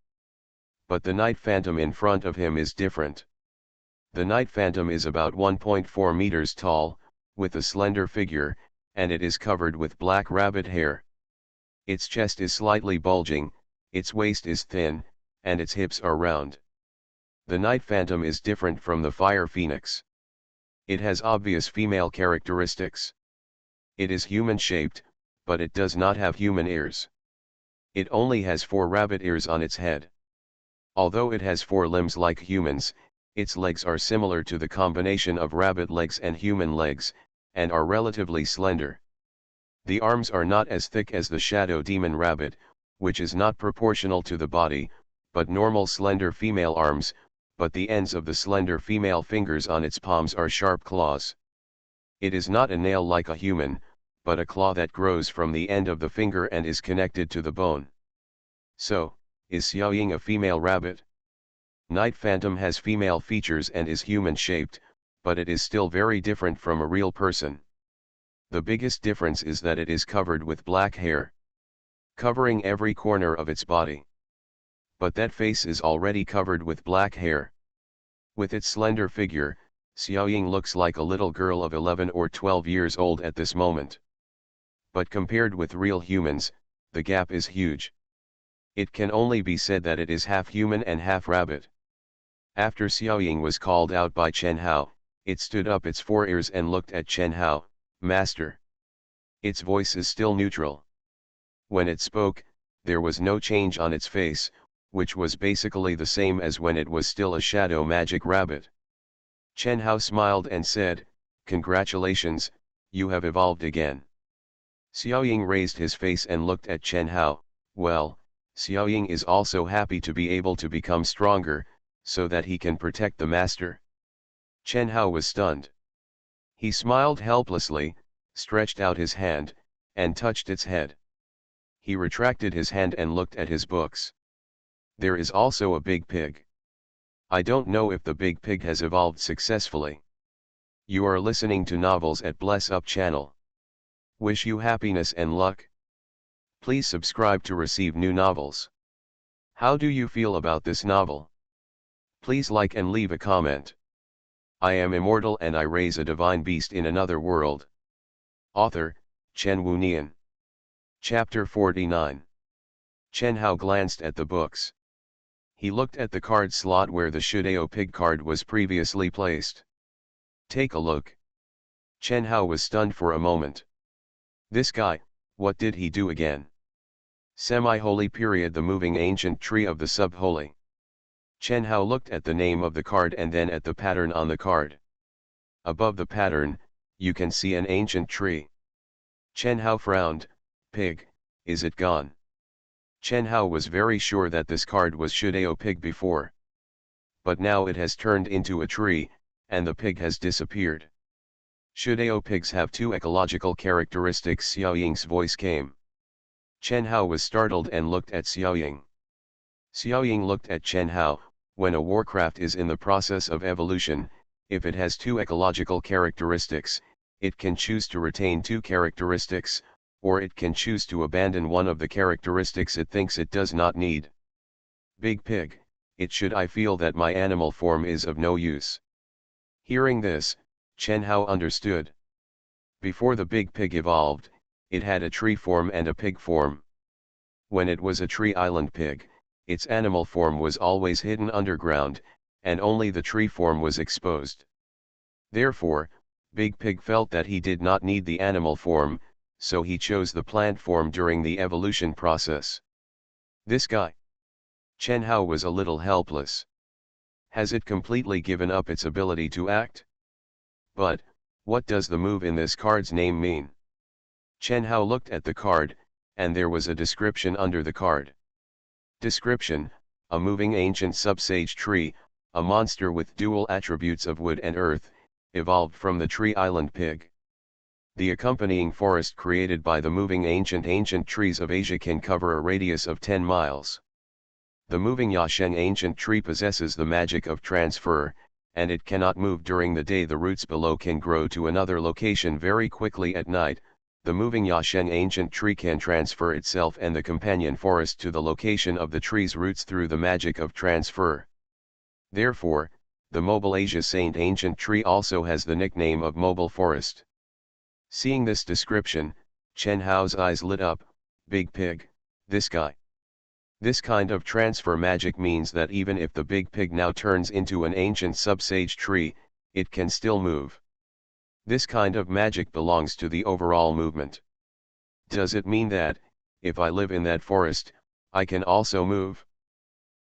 A: But the Night Phantom in front of him is different. The Night Phantom is about 1.4 meters tall, with a slender figure, and it is covered with black rabbit hair. Its chest is slightly bulging, its waist is thin, and its hips are round. The Night Phantom is different from the Fire Phoenix. It has obvious female characteristics. It is human-shaped, but it does not have human ears. It only has 4 rabbit ears on its head. Although it has 4 limbs like humans, its legs are similar to the combination of rabbit legs and human legs, and are relatively slender. The arms are not as thick as the shadow demon rabbit, which is not proportional to the body, but normal slender female arms, but the ends of the slender female fingers on its palms are sharp claws. It is not a nail like a human, but a claw that grows from the end of the finger and is connected to the bone. So, is Xiaoying a female rabbit? Night Phantom has female features and is human-shaped, but it is still very different from a real person. The biggest difference is that it is covered with black hair, covering every corner of its body. But that face is already covered with black hair. With its slender figure, Xiaoying looks like a little girl of 11 or 12 years old at this moment. But compared with real humans, the gap is huge. It can only be said that it is half human and half rabbit. After Xiaoying was called out by Chen Hao, it stood up its 4 ears and looked at Chen Hao, "Master." Its voice is still neutral. When it spoke, there was no change on its face, which was basically the same as when it was still a shadow magic rabbit. Chen Hao smiled and said, "Congratulations, you have evolved again." Xiaoying raised his face and looked at Chen Hao. Well, Xiaoying is also happy to be able to become stronger, so that he can protect the master. Chen Hao was stunned. He smiled helplessly, stretched out his hand, and touched its head. He retracted his hand and looked at his books. There is also a big pig. I don't know if the big pig has evolved successfully. You are listening to novels at Bless Up channel. Wish you happiness and luck. Please subscribe to receive new novels. How do you feel about this novel? Please like and leave a comment. I am immortal and I raise a divine beast in another world. Author, Chen Wunian. Chapter 49. Chen Hao glanced at the books. He looked at the card slot where the Shudao pig card was previously placed. Take a look. Chen Hao was stunned for a moment. This guy, what did he do again? Semi-holy period, the moving ancient tree of the sub-holy. Chen Hao looked at the name of the card and then at the pattern on the card. Above the pattern, you can see an ancient tree. Chen Hao frowned. Pig, is it gone? Chen Hao was very sure that this card was Shudao pig before. But now it has turned into a tree, and the pig has disappeared. Shudao pigs have two ecological characteristics. Xiaoying's voice came. Chen Hao was startled and looked at Xiaoying. Xiaoying looked at Chen Hao. When a warcraft is in the process of evolution, if it has two ecological characteristics, it can choose to retain two characteristics, or it can choose to abandon one of the characteristics it thinks it does not need. Big pig, I feel that my animal form is of no use. Hearing this, Chen Hao understood. Before the big pig evolved, it had a tree form and a pig form. When it was a tree island pig, its animal form was always hidden underground, and only the tree form was exposed. Therefore, Big Pig felt that he did not need the animal form, so he chose the plant form during the evolution process. This guy. Chen Hao was a little helpless. Has it completely given up its ability to act? But, what does the move in this card's name mean? Chen Hao looked at the card, and there was a description under the card. Description: a moving ancient subsage tree, a monster with dual attributes of wood and earth, evolved from the tree island pig. The accompanying forest created by the moving ancient trees of Asia can cover a radius of 10 miles. The moving Yasheng ancient tree possesses the magic of transfer, and it cannot move during the day. The roots below can grow to another location very quickly at night. The moving Yasheng ancient tree can transfer itself and the companion forest to the location of the tree's roots through the magic of transfer. Therefore, the mobile Asia Saint ancient tree also has the nickname of mobile forest. Seeing this description, Chen Hao's eyes lit up. Big pig, this guy. This kind of transfer magic means that even if the big pig now turns into an ancient subsage tree, it can still move. This kind of magic belongs to the overall movement. Does it mean that, if I live in that forest, I can also move?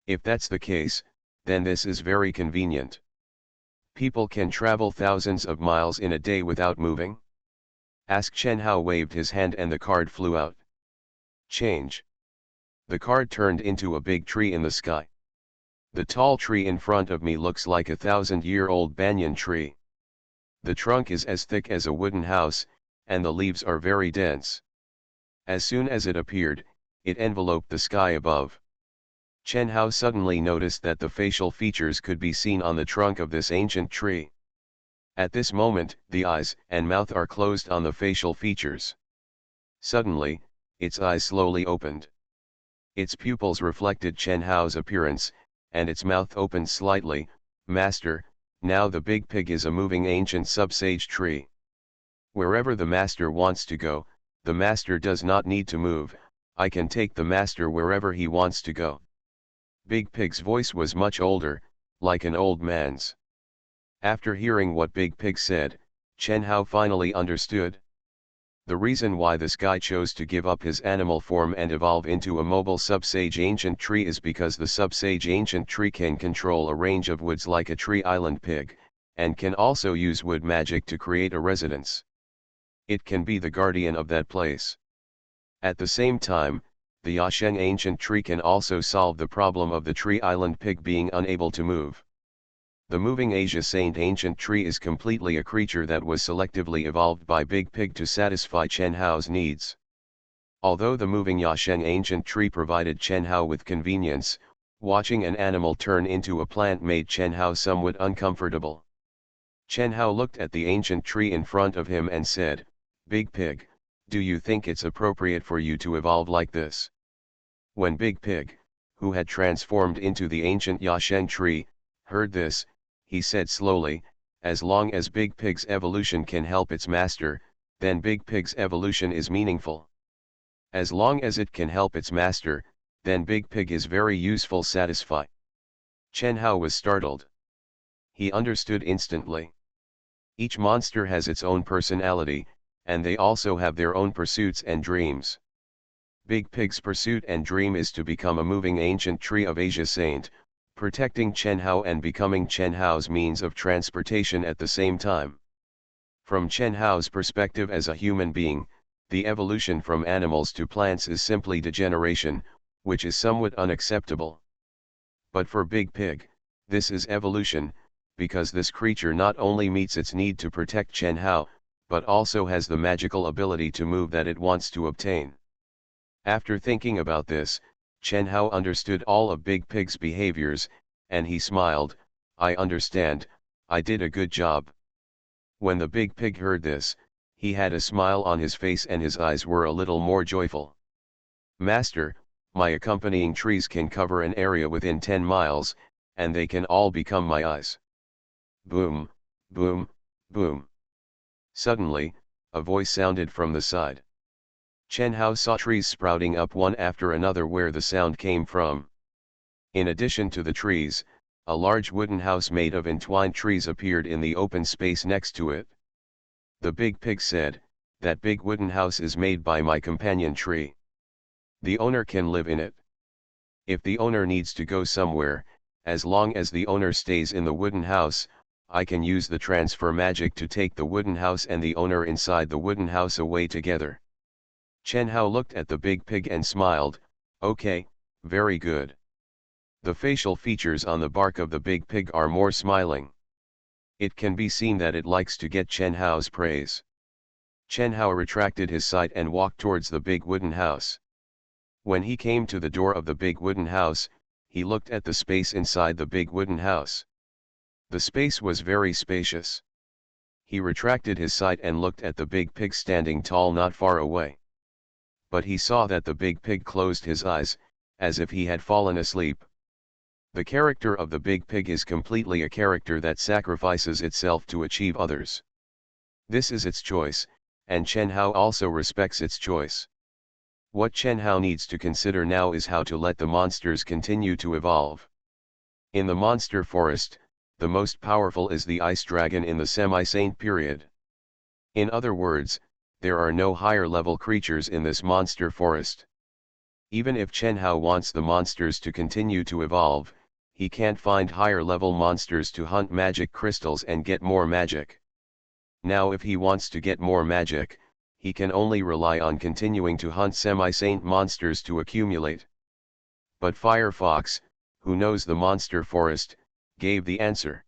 A: If that's the case, then this is very convenient. People can travel thousands of miles in a day without moving? Chen Hao waved his hand and the card flew out. Change. The card turned into a big tree in the sky. The tall tree in front of me looks like a 1,000-year-old banyan tree. The trunk is as thick as a wooden house, and the leaves are very dense. As soon as it appeared, it enveloped the sky above. Chen Hao suddenly noticed that the facial features could be seen on the trunk of this ancient tree. At this moment, the eyes and mouth are closed on the facial features. Suddenly, its eyes slowly opened. Its pupils reflected Chen Hao's appearance, and its mouth opened slightly. Master, now the big pig is a moving ancient subsage tree. Wherever the master wants to go, the master does not need to move. I can take the master wherever he wants to go. Big Pig's voice was much older, like an old man's. After hearing what Big Pig said, Chen Hao finally understood. The reason why this guy chose to give up his animal form and evolve into a mobile subsage ancient tree is because the subsage ancient tree can control a range of woods like a tree island pig, and can also use wood magic to create a residence. It can be the guardian of that place. At the same time, the Yasheng ancient tree can also solve the problem of the tree island pig being unable to move. The moving Asia Saint ancient tree is completely a creature that was selectively evolved by Big Pig to satisfy Chen Hao's needs. Although the moving Yasheng ancient tree provided Chen Hao with convenience, watching an animal turn into a plant made Chen Hao somewhat uncomfortable. Chen Hao looked at the ancient tree in front of him and said, Big Pig, Do you think it's appropriate for you to evolve like this? When Big Pig, who had transformed into the ancient Yasheng tree, heard this, he said slowly, as long as Big Pig's evolution can help its master, then Big Pig's evolution is meaningful. As long as it can help its master, then Big Pig is very useful. Satisfy. Chen Hao was startled. He understood instantly. Each monster has its own personality, and they also have their own pursuits and dreams. Big Pig's pursuit and dream is to become a moving ancient tree of Asia Saint, protecting Chen Hao and becoming Chen Hao's means of transportation at the same time. From Chen Hao's perspective as a human being, the evolution from animals to plants is simply degeneration, which is somewhat unacceptable. But for Big Pig, this is evolution, because this creature not only meets its need to protect Chen Hao, but also has the magical ability to move that it wants to obtain. After thinking about this, Chen Hao understood all of Big Pig's behaviors, and he smiled. I understand, I did a good job. When the Big Pig heard this, he had a smile on his face and his eyes were a little more joyful. Master, my accompanying trees can cover an area within 10 miles, and they can all become my eyes. Boom, boom, boom. Suddenly, a voice sounded from the side. Chen Hao saw trees sprouting up one after another where the sound came from. In addition to the trees, a large wooden house made of entwined trees appeared in the open space next to it. The Big Pig said, that big wooden house is made by my companion tree. The owner can live in it. If the owner needs to go somewhere, as long as the owner stays in the wooden house, I can use the transfer magic to take the wooden house and the owner inside the wooden house away together. Chen Hao looked at the Big Pig and smiled. Okay, very good. The facial features on the bark of the Big Pig are more smiling. It can be seen that it likes to get Chen Hao's praise. Chen Hao retracted his sight and walked towards the big wooden house. When he came to the door of the big wooden house, he looked at the space inside the big wooden house. The space was very spacious. He retracted his sight and looked at the Big Pig standing tall not far away. But he saw that the Big Pig closed his eyes, as if he had fallen asleep. The character of the Big Pig is completely a character that sacrifices itself to achieve others. This is its choice, and Chen Hao also respects its choice. What Chen Hao needs to consider now is how to let the monsters continue to evolve. In the monster forest, the most powerful is the ice dragon in the semi-saint period. In other words, there are no higher level creatures in this monster forest. Even if Chen Hao wants the monsters to continue to evolve, he can't find higher level monsters to hunt magic crystals and get more magic. Now if he wants to get more magic, he can only rely on continuing to hunt semi-saint monsters to accumulate. But Firefox, who knows the monster forest, gave the answer.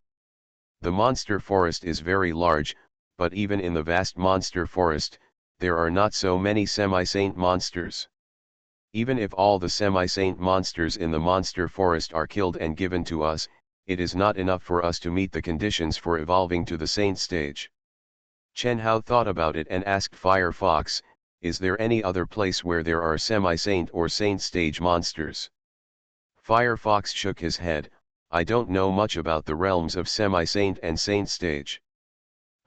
A: The monster forest is very large, but even in the vast monster forest, there are not so many semi-saint monsters. Even if all the semi-saint monsters in the monster forest are killed and given to us, it is not enough for us to meet the conditions for evolving to the saint stage. Chen Hao thought about it and asked Firefox, is there any other place where there are semi-saint or saint stage monsters? Firefox shook his head, I don't know much about the realms of semi-saint and saint stage.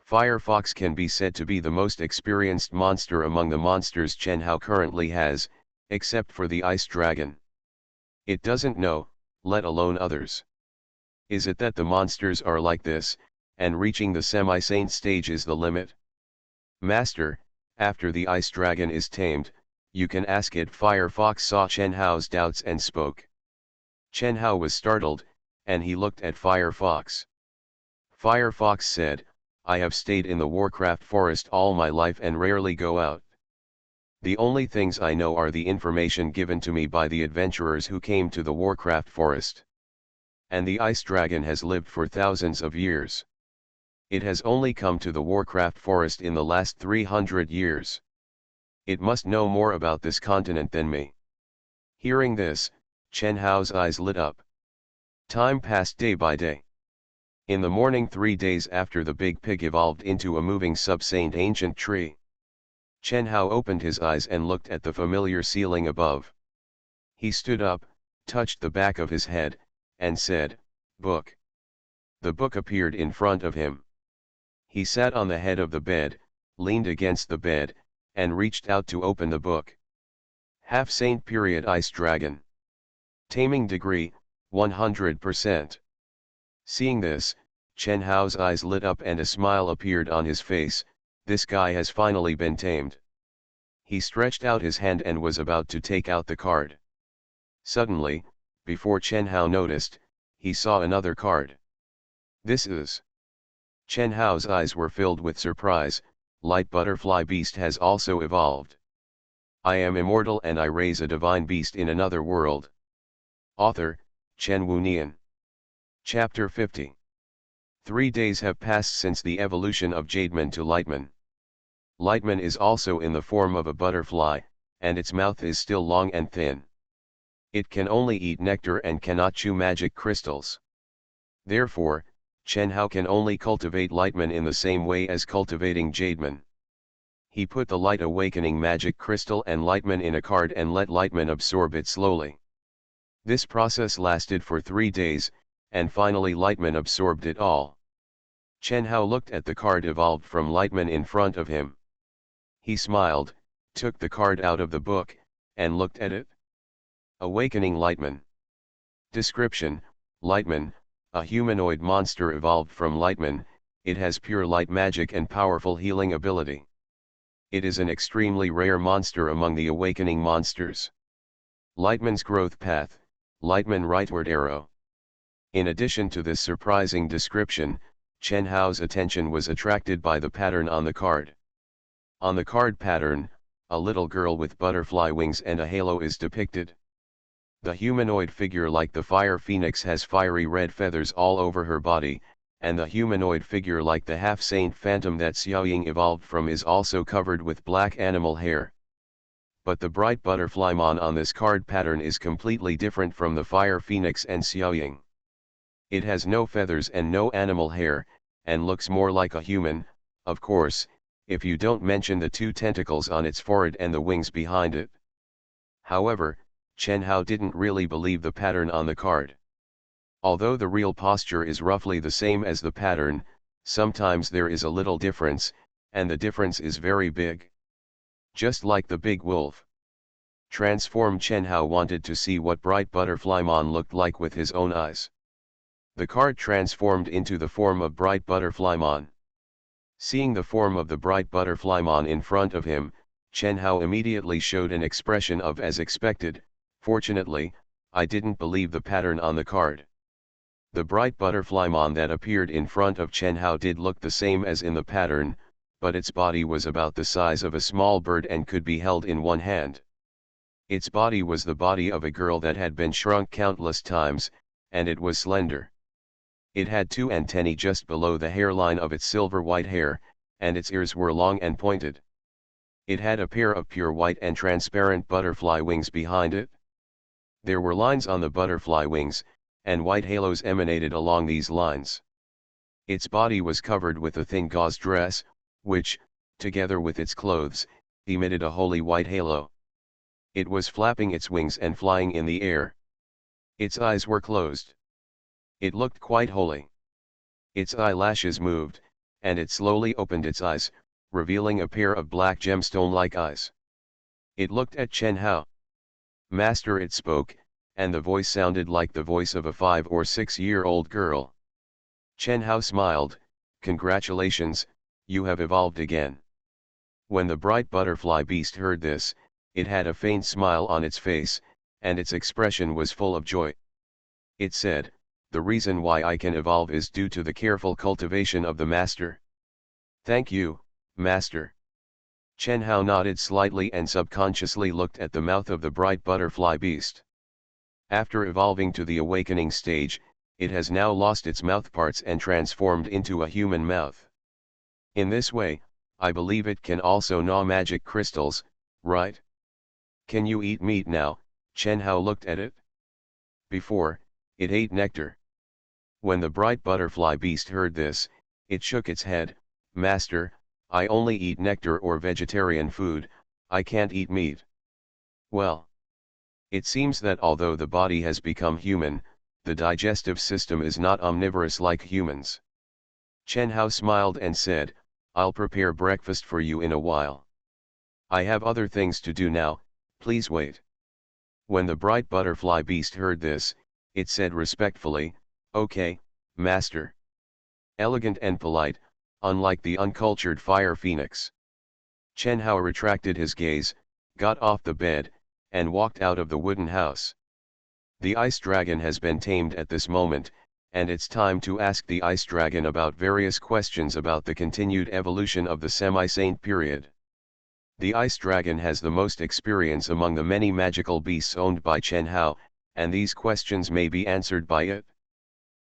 A: Firefox can be said to be the most experienced monster among the monsters Chen Hao currently has, except for the ice dragon. It doesn't know, let alone others. Is it that the monsters are like this, and reaching the semi-saint stage is the limit? Master, after the ice dragon is tamed, you can ask it. Firefox saw Chen Hao's doubts and spoke. Chen Hao was startled, and he looked at Firefox. Firefox said, I have stayed in the Warcraft forest all my life and rarely go out. The only things I know are the information given to me by the adventurers who came to the Warcraft forest. And the ice dragon has lived for thousands of years. It has only come to the Warcraft forest in the last 300 years. It must know more about this continent than me. Hearing this, Chen Hao's eyes lit up. Time passed day by day. In the morning 3 days after the Big Pig evolved into a moving sub-saint ancient tree. Chen Hao opened his eyes and looked at the familiar ceiling above. He stood up, touched the back of his head, and said, "Book." The book appeared in front of him. He sat on the head of the bed, leaned against the bed, and reached out to open the book. Half Saint period Ice Dragon. Taming degree, 100%. Seeing this, Chen Hao's eyes lit up and a smile appeared on his face. This guy has finally been tamed. He stretched out his hand and was about to take out the card. Suddenly, before Chen Hao noticed, he saw another card. This is... Chen Hao's eyes were filled with surprise. Light Butterfly Beast has also evolved. I am immortal and I raise a divine beast in another world. Author, Chen Wunian. Chapter 50. 3 days have passed since the evolution of Jademan to Lightman. Lightman is also in the form of a butterfly, and its mouth is still long and thin. It can only eat nectar and cannot chew magic crystals. Therefore, Chen Hao can only cultivate Lightman in the same way as cultivating Jademan. He put the Light Awakening magic crystal and Lightman in a card and let Lightman absorb it slowly. This process lasted for 3 days, and finally Lightman absorbed it all. Chen Hao looked at the card evolved from Lightman in front of him. He smiled, took the card out of the book, and looked at it. Awakening Lightman. Description: Lightman, a humanoid monster evolved from Lightman. It has pure light magic and powerful healing ability. It is an extremely rare monster among the awakening monsters. Lightman's growth path: Lightman rightward arrow. In addition to this surprising description, Chen Hao's attention was attracted by the pattern on the card. On the card pattern, a little girl with butterfly wings and a halo is depicted. The humanoid figure like the fire phoenix has fiery red feathers all over her body, and the humanoid figure like the half-saint phantom that Xiaoying evolved from is also covered with black animal hair. But the bright butterflymon on this card pattern is completely different from the fire phoenix and Xiaoying. It has no feathers and no animal hair, and looks more like a human, of course, if you don't mention the 2 tentacles on its forehead and the wings behind it. However, Chen Hao didn't really believe the pattern on the card. Although the real posture is roughly the same as the pattern, sometimes there is a little difference, and the difference is very big. Just like the big wolf. Transformed Chen Hao wanted to see what bright butterflymon looked like with his own eyes. The card transformed into the form of bright butterflymon. Seeing the form of the bright butterflymon in front of him, Chen Hao immediately showed an expression of as expected. Fortunately, I didn't believe the pattern on the card. The bright butterflymon that appeared in front of Chen Hao did look the same as in the pattern, but its body was about the size of a small bird and could be held in one hand. Its body was the body of a girl that had been shrunk countless times, and it was slender. It had 2 antennae just below the hairline of its silver white hair, and its ears were long and pointed. It had a pair of pure white and transparent butterfly wings behind it. There were lines on the butterfly wings, and white halos emanated along these lines. Its body was covered with a thin gauze dress, which, together with its clothes, emitted a holy white halo. It was flapping its wings and flying in the air. Its eyes were closed. It looked quite holy. Its eyelashes moved, and it slowly opened its eyes, revealing a pair of black gemstone-like eyes. It looked at Chen Hao. Master, it spoke, and the voice sounded like the voice of a 5 or 6-year-old girl. Chen Hao smiled, "Congratulations, you have evolved again." When the bright butterfly beast heard this, it had a faint smile on its face, and its expression was full of joy. It said, "The reason why I can evolve is due to the careful cultivation of the master." "Thank you, master." Chen Hao nodded slightly and subconsciously looked at the mouth of the bright butterfly beast. After evolving to the awakening stage, it has now lost its mouthparts and transformed into a human mouth. In this way, I believe it can also gnaw magic crystals, right? Can you eat meat now? Chen Hao looked at it. Before, it ate nectar. When the bright butterfly beast heard this, it shook its head. "Master, I only eat nectar or vegetarian food, I can't eat meat. Well, it seems that although the body has become human, the digestive system is not omnivorous like humans. Chen Hao smiled and said, I'll prepare breakfast for you in a while. I have other things to do now, please wait. When the bright butterfly beast heard this, it said respectfully, Okay, master. Elegant and polite, unlike the uncultured fire phoenix. Chen Hao retracted his gaze, got off the bed, and walked out of the wooden house. The ice dragon has been tamed at this moment, and it's time to ask the ice dragon about various questions about the continued evolution of the semi-saint period. The ice dragon has the most experience among the many magical beasts owned by Chen Hao, and these questions may be answered by it.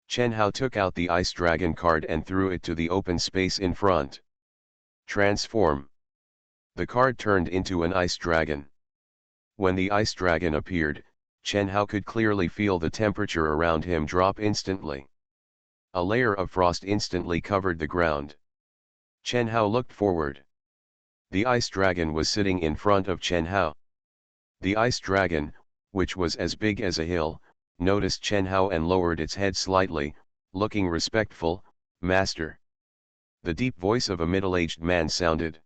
A: Chen Hao took out the ice dragon card and threw it to the open space in front. Transform. The card turned into an ice dragon. When the ice dragon appeared, Chen Hao could clearly feel the temperature around him drop instantly. A layer of frost instantly covered the ground. Chen Hao looked forward. The ice dragon was sitting in front of Chen Hao. The ice dragon, which was as big as a hill, noticed Chen Hao and lowered its head slightly, looking respectful. Master. The deep voice of a middle-aged man sounded.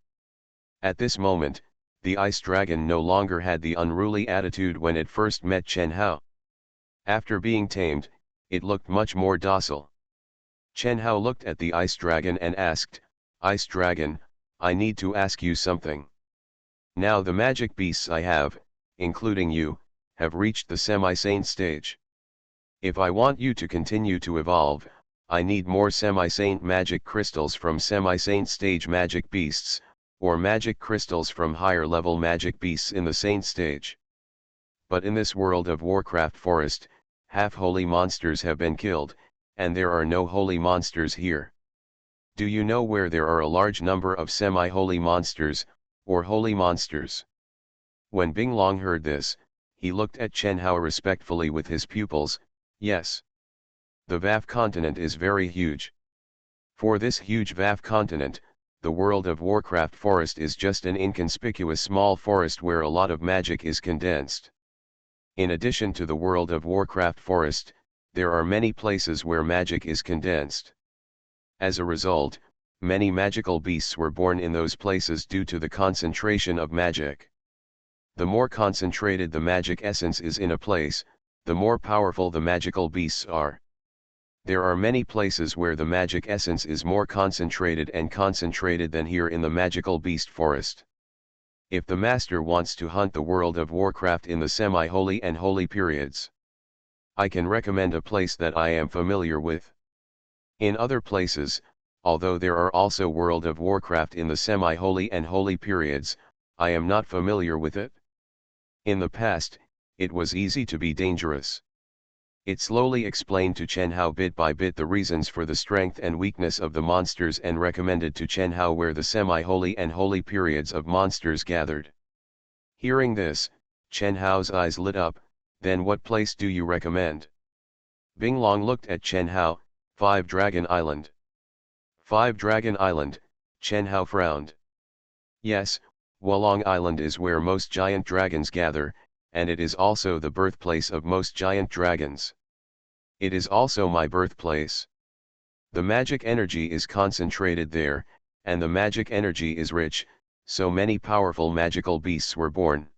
A: At this moment, the ice dragon no longer had the unruly attitude when it first met Chen Hao. After being tamed, it looked much more docile. Chen Hao looked at the ice dragon and asked, Ice dragon, I need to ask you something. Now the magic beasts I have, including you, have reached the semi-saint stage. If I want you to continue to evolve, I need more semi-saint magic crystals from semi-saint stage magic beasts, or magic crystals from higher level magic beasts in the saint stage. But in this world of Warcraft Forest, half-holy monsters have been killed, and there are no holy monsters here. Do you know where there are a large number of semi-holy monsters, or holy monsters? When Bing Long heard this, he looked at Chen Hao respectfully with his pupils. Yes. The VAF continent is very huge. For this huge VAF continent, the world of Warcraft Forest is just an inconspicuous small forest where a lot of magic is condensed. In addition to the world of Warcraft Forest, there are many places where magic is condensed. As a result, many magical beasts were born in those places due to the concentration of magic. The more concentrated the magic essence is in a place, the more powerful the magical beasts are. There are many places where the magic essence is more concentrated than here in the magical beast forest. If the master wants to hunt the world of Warcraft in the semi-holy and holy periods, I can recommend a place that I am familiar with. In other places, although there are also World of Warcraft in the semi-holy and holy periods, I am not familiar with it. In the past, it was easy to be dangerous. It slowly explained to Chen Hao bit by bit the reasons for the strength and weakness of the monsters and recommended to Chen Hao where the semi-holy and holy periods of monsters gathered. Hearing this, Chen Hao's eyes lit up. Then what place do you recommend? Bing Long looked at Chen Hao. 5 Dragon Island. 5 Dragon Island, Chen Hao frowned. Yes, Wolong Island is where most giant dragons gather, and it is also the birthplace of most giant dragons. It is also my birthplace. The magic energy is concentrated there, and the magic energy is rich, so many powerful magical beasts were born.